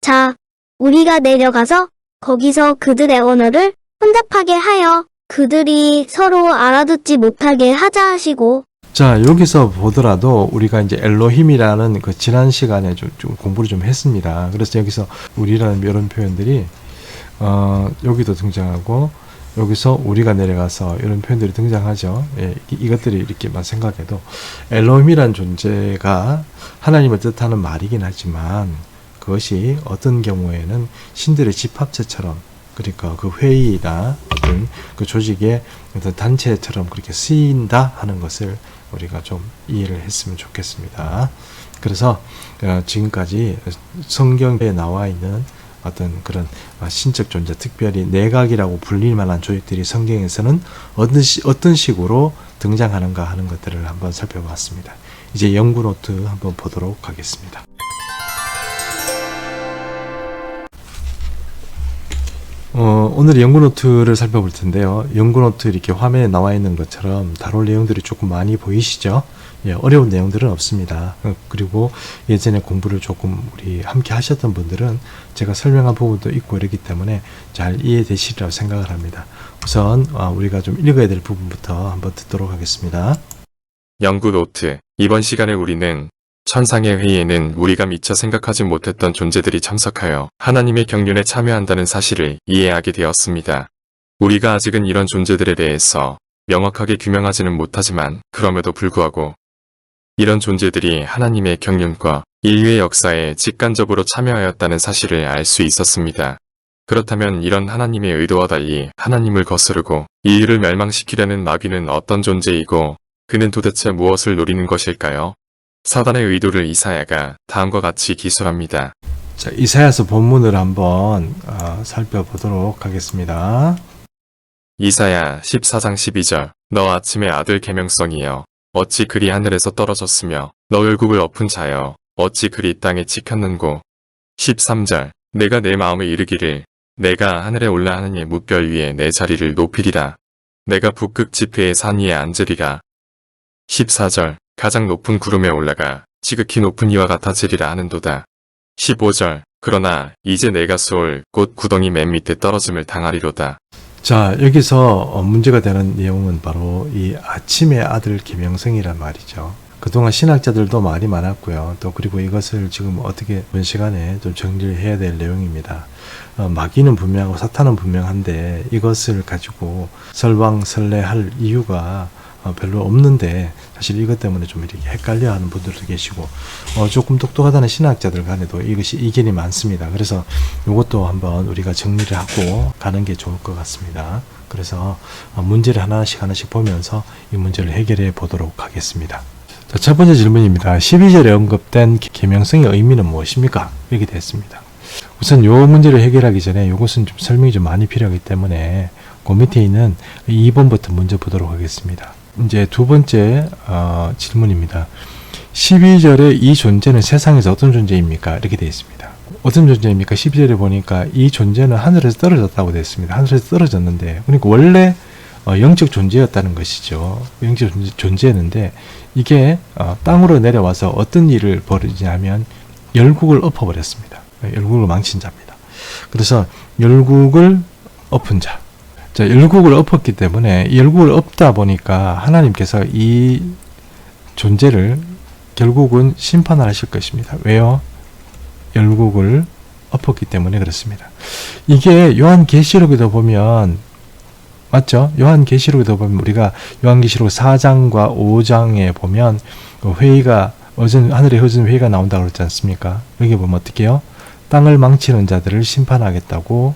자, 우리가 내려가서 거기서 그들의 언어를 혼잡하게 하여 그들이 서로 알아듣지 못하게 하자 하시고. 자, 여기서 보더라도 우리가 이제 엘로힘이라는 그 지난 시간에 좀 공부를 좀 했습니다. 그래서 여기서 우리라는 이런 표현들이 여기도 등장하고 여기서 우리가 내려가서 이런 표현들이 등장하죠. 예, 이것들이 이렇게만 생각해도 엘로힘이라는 존재가 하나님을 뜻하는 말이긴 하지만 그것이 어떤 경우에는 신들의 집합체처럼, 그러니까 그 회의나 어떤 그 조직의 어떤 단체처럼 그렇게 쓰인다 하는 것을 우리가 좀 이해를 했으면 좋겠습니다. 그래서 지금까지 성경에 나와 있는 어떤 그런 신적 존재, 특별히 내각이라고 불릴 만한 조직들이 성경에서는 어떤 식으로 등장하는가 하는 것들을 한번 살펴봤습니다. 이제 연구 노트 한번 보도록 하겠습니다. 오늘 연구 노트를 살펴볼 텐데요. 연구 노트 이렇게 화면에 나와 있는 것처럼 다룰 내용들이 조금 많이 보이시죠? 어려운 내용들은 없습니다. 그리고 예전에 공부를 조금 우리 함께 하셨던 분들은 제가 설명한 부분도 있고 이러기 때문에 잘 이해되시리라고 생각을 합니다. 우선 우리가 좀 읽어야 될 부분부터 한번 듣도록 하겠습니다. 연구 노트. 이번 시간에 우리는 천상의 회의에는 우리가 미처 생각하지 못했던 존재들이 참석하여 하나님의 경륜에 참여한다는 사실을 이해하게 되었습니다. 우리가 아직은 이런 존재들에 대해서 명확하게 규명하지는 못하지만 그럼에도 불구하고 이런 존재들이 하나님의 경륜과 인류의 역사에 직간접으로 참여하였다는 사실을 알 수 있었습니다. 그렇다면 이런 하나님의 의도와 달리 하나님을 거스르고 인류를 멸망시키려는 마귀는 어떤 존재이고 그는 도대체 무엇을 노리는 것일까요? 사단의 의도를 이사야가 다음과 같이 기술합니다. 자, 이사야서 본문을 한번 살펴보도록 하겠습니다. 이사야 14장 12절. 너 아침의 아들 계명성이여 어찌 그리 하늘에서 떨어졌으며 너 열국을 엎은 자여 어찌 그리 땅에 찍혔는고. 13절. 내가 내 마음에 이르기를 내가 하늘에 올라 하느니의 무별 위에 내 자리를 높이리라. 내가 북극 지폐의 산 위에 앉으리라. 14절. 가장 높은 구름에 올라가 지극히 높은 이와 같아지리라 하는도다. 15절. 그러나 이제 내가 쏠 곧 구덩이 맨 밑에 떨어짐을 당하리로다. 자, 여기서 문제가 되는 내용은 바로 이 아침의 아들 계명성이란 말이죠. 그동안 신학자들도 말이 많았고요. 또 그리고 이것을 지금 어떻게 이번 시간에 좀 정리를 해야 될 내용입니다. 마귀는 분명하고 사탄은 분명한데 이것을 가지고 설왕설래할 이유가 별로 없는데 사실 이것 때문에 좀 이렇게 헷갈려하는 분들도 계시고 조금 똑똑하다는 신학자들 간에도 이것이 이견이 많습니다. 그래서 이것도 한번 우리가 정리를 하고 가는 게 좋을 것 같습니다. 그래서 문제를 하나씩 보면서 이 문제를 해결해 보도록 하겠습니다. 자, 첫 번째 질문입니다. 12절에 언급된 계명성의 의미는 무엇입니까? 이렇게 됐습니다. 우선 이 문제를 해결하기 전에 이것은 좀 설명이 좀 많이 필요하기 때문에 그 밑에 있는 2번부터 먼저 보도록 하겠습니다. 이제 두 번째 질문입니다. 12절에 이 존재는 세상에서 어떤 존재입니까? 이렇게 되어 있습니다. 어떤 존재입니까? 12절에 보니까 이 존재는 하늘에서 떨어졌다고 되어 있습니다. 하늘에서 떨어졌는데 그러니까 원래 영적 존재였다는 것이죠. 영적 존재였는데 이게 땅으로 내려와서 어떤 일을 벌이냐면 열국을 엎어버렸습니다. 열국을 망친 자입니다. 그래서 열국을 엎은 자. 자, 열국을 엎었기 때문에 이 열국을 엎다 보니까 하나님께서 이 존재를 결국은 심판을 하실 것입니다. 왜요? 열국을 엎었기 때문에 그렇습니다. 이게 요한계시록에도 보면 맞죠? 요한계시록에도 보면 우리가 요한계시록 4장과 5장에 보면 회의가 하늘에 허전 회의가 나온다고 그랬지 않습니까? 여기 보면 어떻게 해요? 땅을 망치는 자들을 심판하겠다고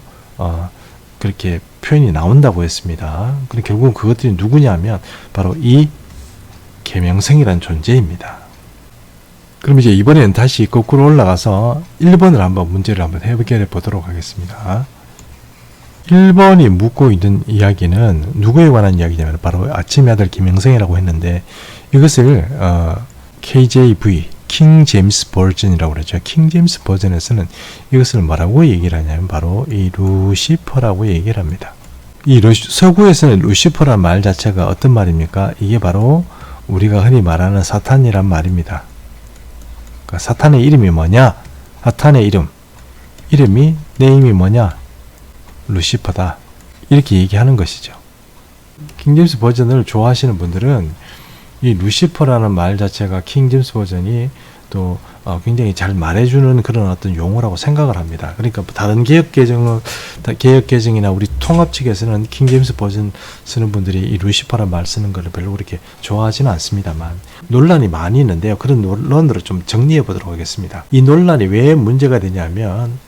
그렇게 표현이 나온다고 했습니다. 그럼 결국은 그것들이 누구냐면 바로 이 계명성이라는 존재입니다. 그럼 이제 이번에는 다시 거꾸로 올라가서 1번을 한번 문제를 한번 해결해 보도록 하겠습니다. 1번이 묻고 있는 이야기는 누구에 관한 이야기냐면 바로 아침의 아들 계명성이라고 했는데 이것을 KJV 킹 제임스 버전이라고 그러죠. 킹 제임스 버전에서는 이것을 뭐라고 얘기를 하냐면 바로 이 루시퍼라고 얘기를 합니다. 이 서구에서는 루시퍼란 말 자체가 어떤 말입니까? 이게 바로 우리가 흔히 말하는 사탄이란 말입니다. 그러니까 사탄의 이름이 뭐냐? 사탄의 이름이 네임이 뭐냐? 루시퍼다. 이렇게 얘기하는 것이죠. 킹 제임스 버전을 좋아하시는 분들은 이 루시퍼라는 말 자체가 킹 제임스 버전이 또 굉장히 잘 말해주는 그런 어떤 용어라고 생각을 합니다. 그러니까 다른 개혁 개정이나 우리 통합 측에서는 킹 제임스 버전 쓰는 분들이 이 루시퍼라는 말 쓰는 것을 별로 그렇게 좋아하지는 않습니다만 논란이 많이 있는데요. 그런 논란으로 좀 정리해 보도록 하겠습니다. 이 논란이 왜 문제가 되냐면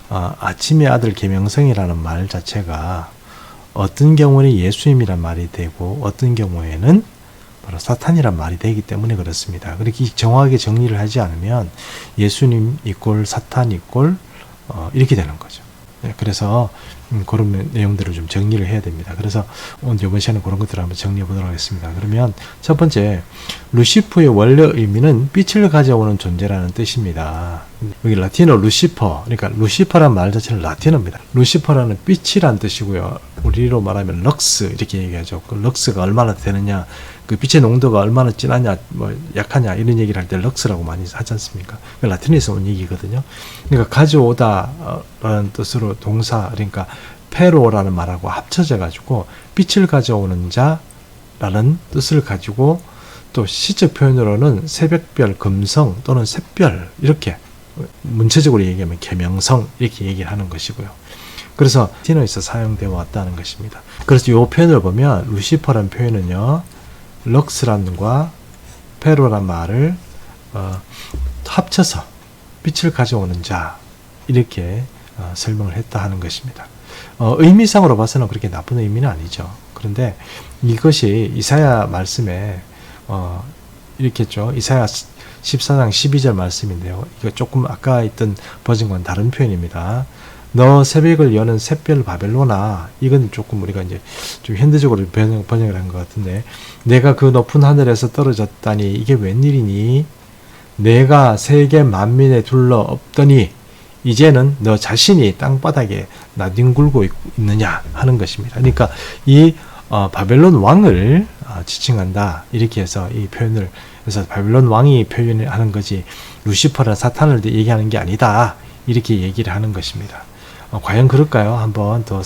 아침의 아들 계명성이라는 말 자체가 어떤 경우는 예수님이란 말이 되고 어떤 경우에는 바로 사탄이란 말이 되기 때문에 그렇습니다. 그렇게 정확하게 정리를 하지 않으면 예수님 이꼴 사탄 이꼴 이렇게 되는 거죠. 그래서 그런 내용들을 좀 정리를 해야 됩니다. 그래서 오늘 이번 시간에 그런 것들을 한번 정리해 보도록 하겠습니다. 그러면 첫 번째, 루시퍼의 원래 의미는 빛을 가져오는 존재라는 뜻입니다. 여기 라틴어 루시퍼, 그러니까 루시퍼란 말 자체는 라틴어입니다. 루시퍼라는 빛이란 뜻이고요. 우리로 말하면 럭스 이렇게 얘기하죠. 그 럭스가 얼마나 되느냐, 그 빛의 농도가 얼마나 진하냐, 뭐 약하냐 이런 얘기를 할 때 럭스라고 많이 하지 않습니까? 그 라틴에서 온 얘기거든요. 그러니까 가져오다라는 뜻으로 동사, 그러니까 페로라는 말하고 합쳐져 가지고 빛을 가져오는 자라는 뜻을 가지고, 또 시적 표현으로는 새벽별, 금성 또는 샛별, 이렇게 문체적으로 얘기하면 계명성 이렇게 얘기를 하는 것이고요. 그래서 라틴어에서 사용되어 왔다는 것입니다. 그래서 이 표현을 보면 루시퍼라는 표현은요, 럭스란과 페로란 말을 합쳐서 빛을 가져오는 자 이렇게 설명을 했다 하는 것입니다. 의미상으로 봐서는 그렇게 나쁜 의미는 아니죠. 그런데 이것이 이사야 말씀에 이렇게 했죠. 이사야 14장 12절 말씀인데요. 이거 조금 아까 있던 버전과는 다른 표현입니다. 너 새벽을 여는 샛별 바벨로나, 이건 조금 우리가 이제 좀 현대적으로 번역을 한 것 같은데, 내가 그 높은 하늘에서 떨어졌다니 이게 웬일이니? 내가 세계 만민에 둘러 엎더니 이제는 너 자신이 땅바닥에 나뒹굴고 있느냐 하는 것입니다. 그러니까 이 바벨론 왕을 지칭한다 이렇게 해서 이 표현을 해서 바벨론 왕이 표현하는 거지 루시퍼나 사탄을 얘기하는 게 아니다 이렇게 얘기를 하는 것입니다. 과연 그럴까요? 한번 더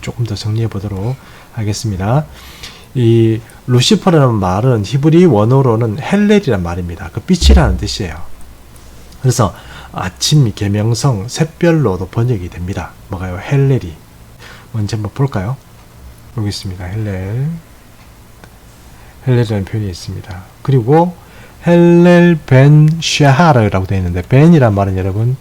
조금 더 정리해 보도록 하겠습니다. 이 루시퍼라는 말은 히브리 원어로는 헬렐이란 말입니다. 그 빛이라는 뜻이에요. 그래서 아침, 계명성, 샛별로도 번역이 됩니다. 뭐가요? 헬렐이. 먼저 한번 볼까요? 여기 있습니다. 헬렐이라는 표현이 있습니다. 그리고 헬렐 벤 샤하르라고 되어 있는데, 벤이란 말은 여러분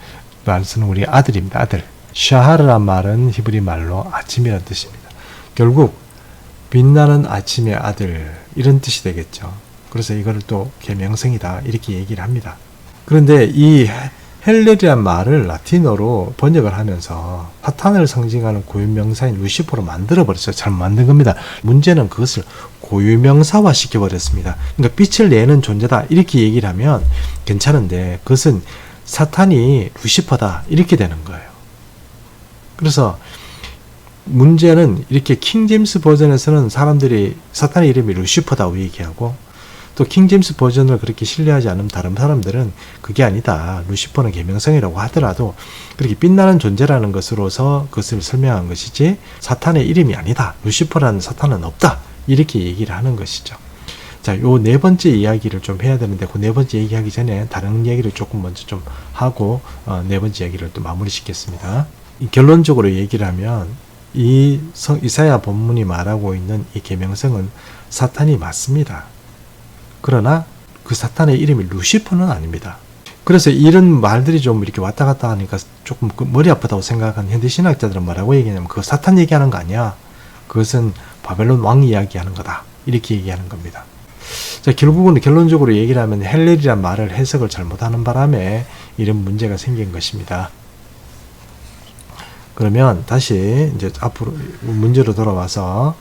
말씀은 우리 아들입니다. 아들. 샤하르란 말은 히브리 말로 아침이라는 뜻입니다. 결국 빛나는 아침의 아들 이런 뜻이 되겠죠. 그래서 이거를 또 계명성이다 이렇게 얘기를 합니다. 그런데 이 헬렐이란 말을 라틴어로 번역을 하면서 사탄을 상징하는 고유명사인 루시퍼로 만들어버렸어요. 잘못 만든 겁니다. 문제는 그것을 고유명사화 시켜버렸습니다. 그러니까 빛을 내는 존재다 이렇게 얘기를 하면 괜찮은데, 그것은 사탄이 루시퍼다 이렇게 되는 거예요. 그래서 문제는 이렇게 킹제임스 버전에서는 사람들이 사탄의 이름이 루시퍼다고 얘기하고, 또 킹제임스 버전을 그렇게 신뢰하지 않은 다른 사람들은 그게 아니다, 루시퍼는 계명성이라고 하더라도 그렇게 빛나는 존재라는 것으로서 그것을 설명한 것이지 사탄의 이름이 아니다, 루시퍼라는 사탄은 없다 이렇게 얘기를 하는 것이죠. 자, 요 네 번째 이야기를 좀 해야 되는데, 그 네 번째 얘기하기 전에 다른 얘기를 조금 먼저 좀 하고 네 번째 이야기를 또 마무리 짓겠습니다. 결론적으로 얘기를 하면 이사야 본문이 말하고 있는 이 계명성은 사탄이 맞습니다. 그러나 그 사탄의 이름이 루시퍼는 아닙니다. 그래서 이런 말들이 좀 이렇게 왔다 갔다 하니까 조금 머리 아프다고 생각하는 현대신학자들은 뭐라고 얘기하냐면, 그거 사탄 얘기하는 거 아니야, 그것은 바벨론 왕 이야기하는 거다 이렇게 얘기하는 겁니다. 자, 결국은 결론적으로 얘기를 하면 헬렐이란 말을 해석을 잘못하는 바람에 이런 문제가 생긴 것입니다. 그러면 다시 이제 앞으로 문제로 돌아와서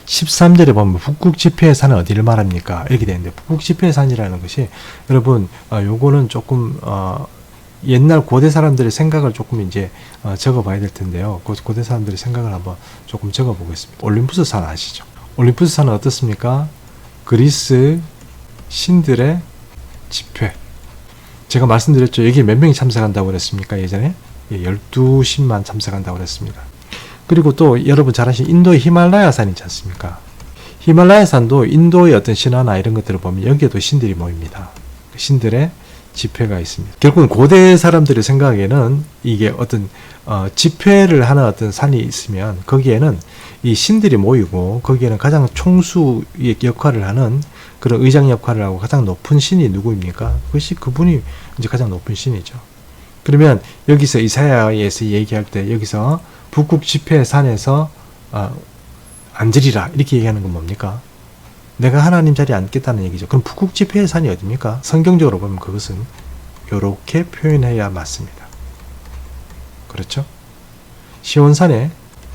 13절에 보면 북극 지폐의 산은 어디를 말합니까? 이렇게 되는데, 북극 지폐의 산이라는 것이 여러분 요거는 조금 옛날 고대 사람들의 생각을 조금 이제 적어 봐야 될 텐데요. 고대 사람들의 생각을 한번 조금 적어 보겠습니다. 올림푸스 산 아시죠? 올림푸스 산은 어떻습니까? 그리스 신들의 집회. 제가 말씀드렸죠. 여기 몇 명이 참석한다고 그랬습니까? 예전에 12신만 참석한다고 그랬습니다. 그리고 또 여러분 잘 아시는 인도의 히말라야 산 있지 않습니까? 히말라야 산도 인도의 어떤 신화나 이런 것들을 보면 여기에도 신들이 모입니다. 신들의 집회가 있습니다. 결국은 고대 사람들의 생각에는 이게 어떤 집회를 하는 어떤 산이 있으면 거기에는 이 신들이 모이고, 거기에는 가장 총수의 역할을 하는 그런 의장 역할을 하고 가장 높은 신이 누구입니까? 그분이 이제 가장 높은 신이죠. 그러면 여기서 이사야에서 얘기할 때 여기서 북극 지폐의 산에서 앉으리라 이렇게 얘기하는 건 뭡니까? 내가 하나님 자리에 앉겠다는 얘기죠. 그럼 북극 지폐의 산이 어디입니까? 성경적으로 보면 그것은 이렇게 표현해야 맞습니다. 그렇죠? 시온산에,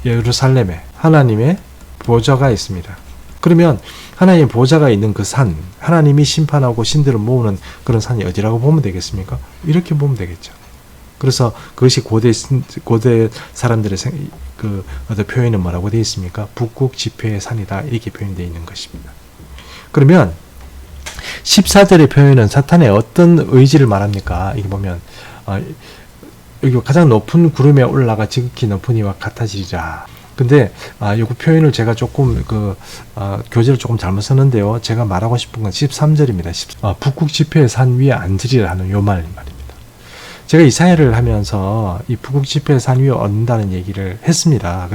예루살렘에 하나님의 보좌가 있습니다. 그러면 하나님의 보좌가 있는 그 산, 하나님이 심판하고 신들을 모으는 그런 산이 어디라고 보면 되겠습니까? 이렇게 보면 되겠죠. 그래서 그것이 고대 사람들의 어떤 표현은 뭐라고 되어 있습니까? 북극 지폐의 산이다 이렇게 표현되어 있는 것입니다. 그러면 14절의 표현은 사탄의 어떤 의지를 말합니까? 이게 보면 여기 가장 높은 구름에 올라가 지극히 높은 이와 같아지리라. 근데 이 표현을 제가 조금 교재를 조금 잘못 썼는데요. 제가 말하고 싶은 건 13절입니다. 북극 지폐의 산 위에 앉으리라 하는 요 말입니다. 제가 이사야를 하면서 이 북극 지폐의 산 위에 얻는다는 얘기를 했습니다.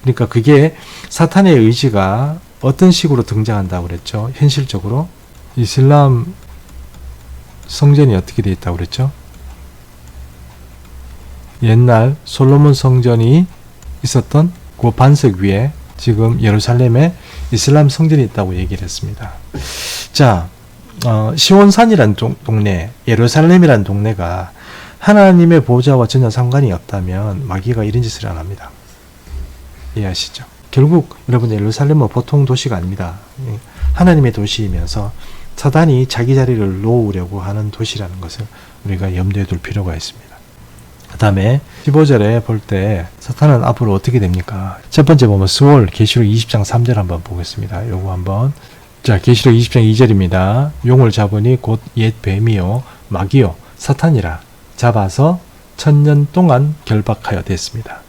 그러니까 그게 사탄의 의지가 어떤 식으로 등장한다고 그랬죠? 현실적으로 이슬람 성전이 어떻게 되어 있다고 그랬죠? 옛날 솔로몬 성전이 있었던 그 반석 위에 지금 예루살렘에 이슬람 성전이 있다고 얘기를 했습니다. 자, 시온산이란 동네, 예루살렘이란 동네가 하나님의 보좌와 전혀 상관이 없다면 마귀가 이런 짓을 안 합니다. 이해하시죠? 결국 여러분 예루살렘은 보통 도시가 아닙니다. 하나님의 도시이면서 사단이 자기 자리를 놓으려고 하는 도시라는 것을 우리가 염두에 둘 필요가 있습니다. 그 다음에 15절에 볼 때 사탄은 앞으로 어떻게 됩니까? 첫 번째 보면 스월 계시록 20장 3절 한번 보겠습니다. 요거 한번. 자, 계시록 20장 2절입니다. 용을 잡으니 곧 옛 뱀이요 마귀요 사탄이라 잡아서 1000년 동안 결박하여 됐습니다.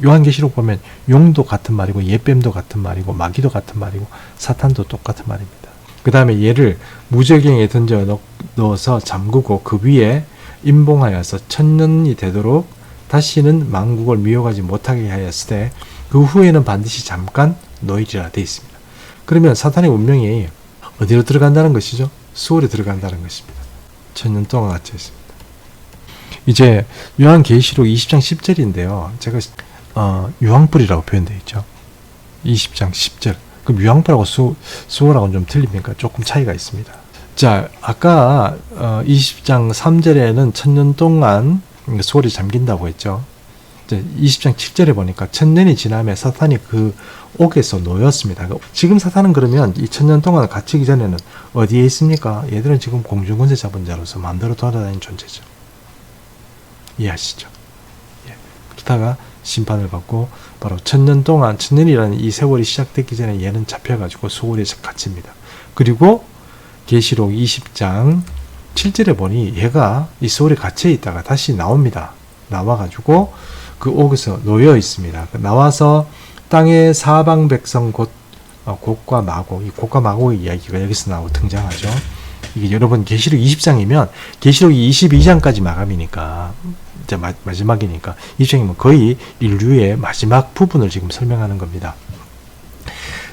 요한계시록 보면 용도 같은 말이고 옛뱀도 같은 말이고 마귀도 같은 말이고 사탄도 똑같은 말입니다. 그 다음에 얘를 무저갱에 던져 넣어서 잠그고 그 위에 임봉하여서 1000년이 되도록 다시는 만국을 미혹하지 못하게 하였을 때 그 후에는 반드시 잠깐 놓이리라 되어 있습니다. 그러면 사탄의 운명이 어디로 들어간다는 것이죠? 수월에 들어간다는 것입니다. 1000년 동안 갇혀 있습니다. 이제 요한계시록 20장 10절인데요. 제가 유황불이라고 표현되어 있죠. 20장 10절. 그럼 유황불하고 수월하고는 좀 틀립니까? 조금 차이가 있습니다. 자, 아까 20장 3절에는 1000년 동안 수월이 잠긴다고 했죠. 이제 20장 7절에 보니까 1000년이 지나면 사탄이 그 옥에서 놓였습니다. 지금 사탄은 그러면 이 1000년 동안 갇히기 전에는 어디에 있습니까? 얘들은 지금 공중권세 잡은 자로서 마음대로 돌아다니는 존재죠. 이해하시죠? 예. 그러다가 심판을 받고 바로 1000년 동안 1000년이라는 이 세월이 시작되기 전에 얘는 잡혀가지고 수월에서 갇힙니다. 그리고 계시록 20장 7절에 보니 얘가 이 수월에 갇혀 있다가 다시 나옵니다. 나와가지고 그 옥에서 놓여 있습니다. 나와서 땅의 사방 백성 곡과 마곡, 이 곡과 마곡의 이야기가 여기서 등장하죠. 이게 여러분 계시록 20장이면 계시록 22장까지 마감이니까 이제 마지막이니까 20장이면 거의 인류의 마지막 부분을 지금 설명하는 겁니다.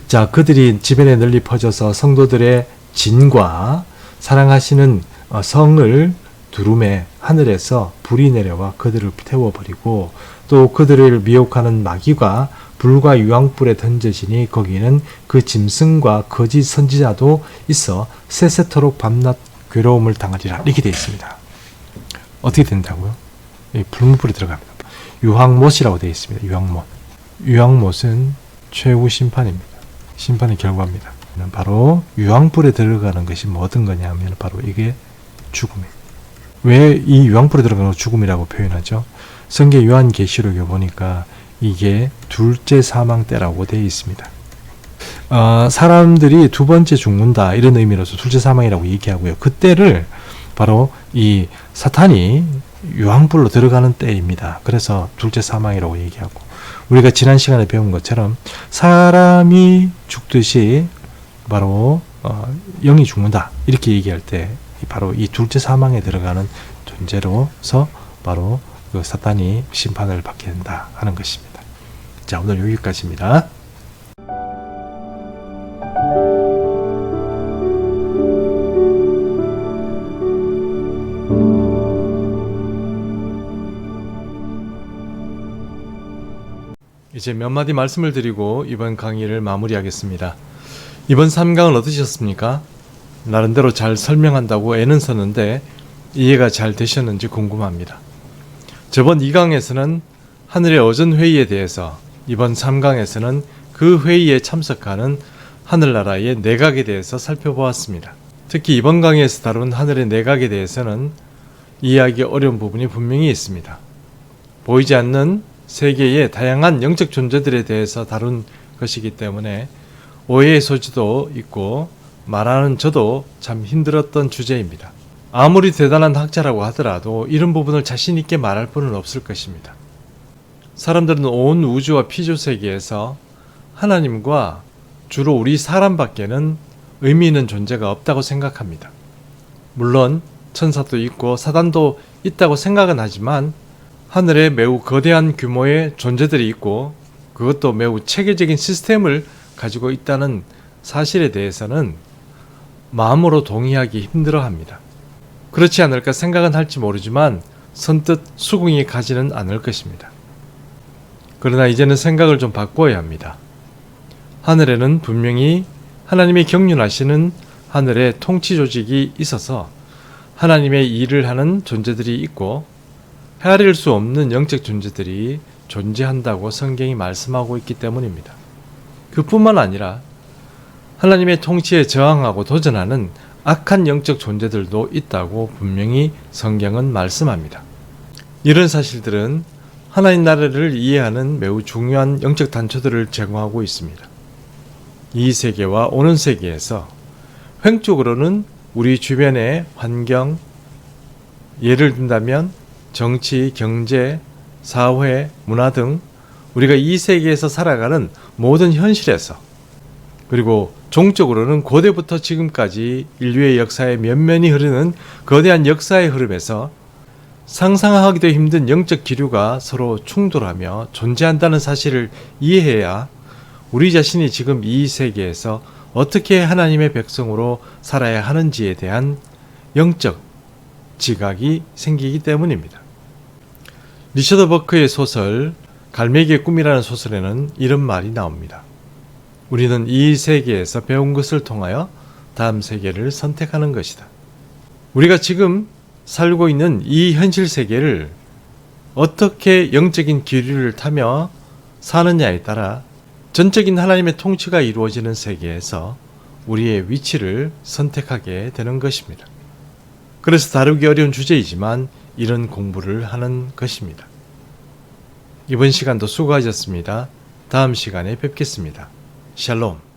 자, 그들이 지변에 널리 퍼져서 성도들의 진과 사랑하시는 성을 두루매 하늘에서 불이 내려와 그들을 태워버리고 또 그들을 미혹하는 마귀가 불과 유황불에 던져지니 거기는 그 짐승과 거짓 선지자도 있어 세세토록 밤낮 괴로움을 당하리라 이렇게 되어 있습니다. 어떻게 된다고요? 불문불이 들어갑니다. 유황못이라고 되어 있습니다. 유황못. 유황못은 최후 심판입니다. 심판의 결과입니다. 바로 유황불에 들어가는 것이 뭐든 거냐 하면 바로 이게 죽음이에요. 왜 이 유황불에 들어가는 걸 죽음이라고 표현하죠? 성경 요한계시록에 보니까 이게 둘째 사망 때라고 되어 있습니다. 사람들이 두 번째 죽는다 이런 의미로서 둘째 사망이라고 얘기하고요. 그때를 바로 이 사탄이 유황불로 들어가는 때입니다. 그래서 둘째 사망이라고 얘기하고 우리가 지난 시간에 배운 것처럼 사람이 죽듯이 바로 영이 죽는다 이렇게 얘기할 때 바로 이 둘째 사망에 들어가는 존재로서 바로 그 사탄이 심판을 받게 된다 하는 것입니다. 자, 오늘 여기까지입니다. 이제 몇 마디 말씀을 드리고 이번 강의를 마무리하겠습니다. 이번 3강은 어떠셨습니까? 나름대로 잘 설명한다고 애는 썼는데 이해가 잘 되셨는지 궁금합니다. 저번 2강에서는 하늘의 어전회의에 대해서, 이번 3강에서는 그 회의에 참석하는 하늘나라의 내각에 대해서 살펴보았습니다. 특히 이번 강의에서 다룬 하늘의 내각에 대해서는 이해하기 어려운 부분이 분명히 있습니다. 보이지 않는 세계의 다양한 영적 존재들에 대해서 다룬 것이기 때문에 오해의 소지도 있고 말하는 저도 참 힘들었던 주제입니다. 아무리 대단한 학자라고 하더라도 이런 부분을 자신 있게 말할 분은 없을 것입니다. 사람들은 온 우주와 피조 세계에서 하나님과 주로 우리 사람밖에는 의미 있는 존재가 없다고 생각합니다. 물론 천사도 있고 사단도 있다고 생각은 하지만 하늘에 매우 거대한 규모의 존재들이 있고 그것도 매우 체계적인 시스템을 가지고 있다는 사실에 대해서는 마음으로 동의하기 힘들어합니다. 그렇지 않을까 생각은 할지 모르지만 선뜻 수긍이 가지는 않을 것입니다. 그러나 이제는 생각을 좀 바꿔야 합니다. 하늘에는 분명히 하나님이 경륜하시는 하늘의 통치 조직이 있어서 하나님의 일을 하는 존재들이 있고 헤아릴 수 없는 영적 존재들이 존재한다고 성경이 말씀하고 있기 때문입니다. 그뿐만 아니라 하나님의 통치에 저항하고 도전하는 악한 영적 존재들도 있다고 분명히 성경은 말씀합니다. 이런 사실들은 하나님 나라를 이해하는 매우 중요한 영적 단초들을 제공하고 있습니다. 이 세계와 오는 세계에서 횡적으로는 우리 주변의 환경, 예를 든다면 정치, 경제, 사회, 문화 등 우리가 이 세계에서 살아가는 모든 현실에서 그리고 종적으로는 고대부터 지금까지 인류의 역사에 면면이 흐르는 거대한 역사의 흐름에서 상상하기도 힘든 영적 기류가 서로 충돌하며 존재한다는 사실을 이해해야 우리 자신이 지금 이 세계에서 어떻게 하나님의 백성으로 살아야 하는지에 대한 영적 지각이 생기기 때문입니다. 리처드 버크의 소설 갈매기의 꿈이라는 소설에는 이런 말이 나옵니다. 우리는 이 세계에서 배운 것을 통하여 다음 세계를 선택하는 것이다. 우리가 지금 살고 있는 이 현실 세계를 어떻게 영적인 기류를 타며 사느냐에 따라 전적인 하나님의 통치가 이루어지는 세계에서 우리의 위치를 선택하게 되는 것입니다. 그래서 다루기 어려운 주제이지만 이런 공부를 하는 것입니다. 이번 시간도 수고하셨습니다. 다음 시간에 뵙겠습니다. 샬롬.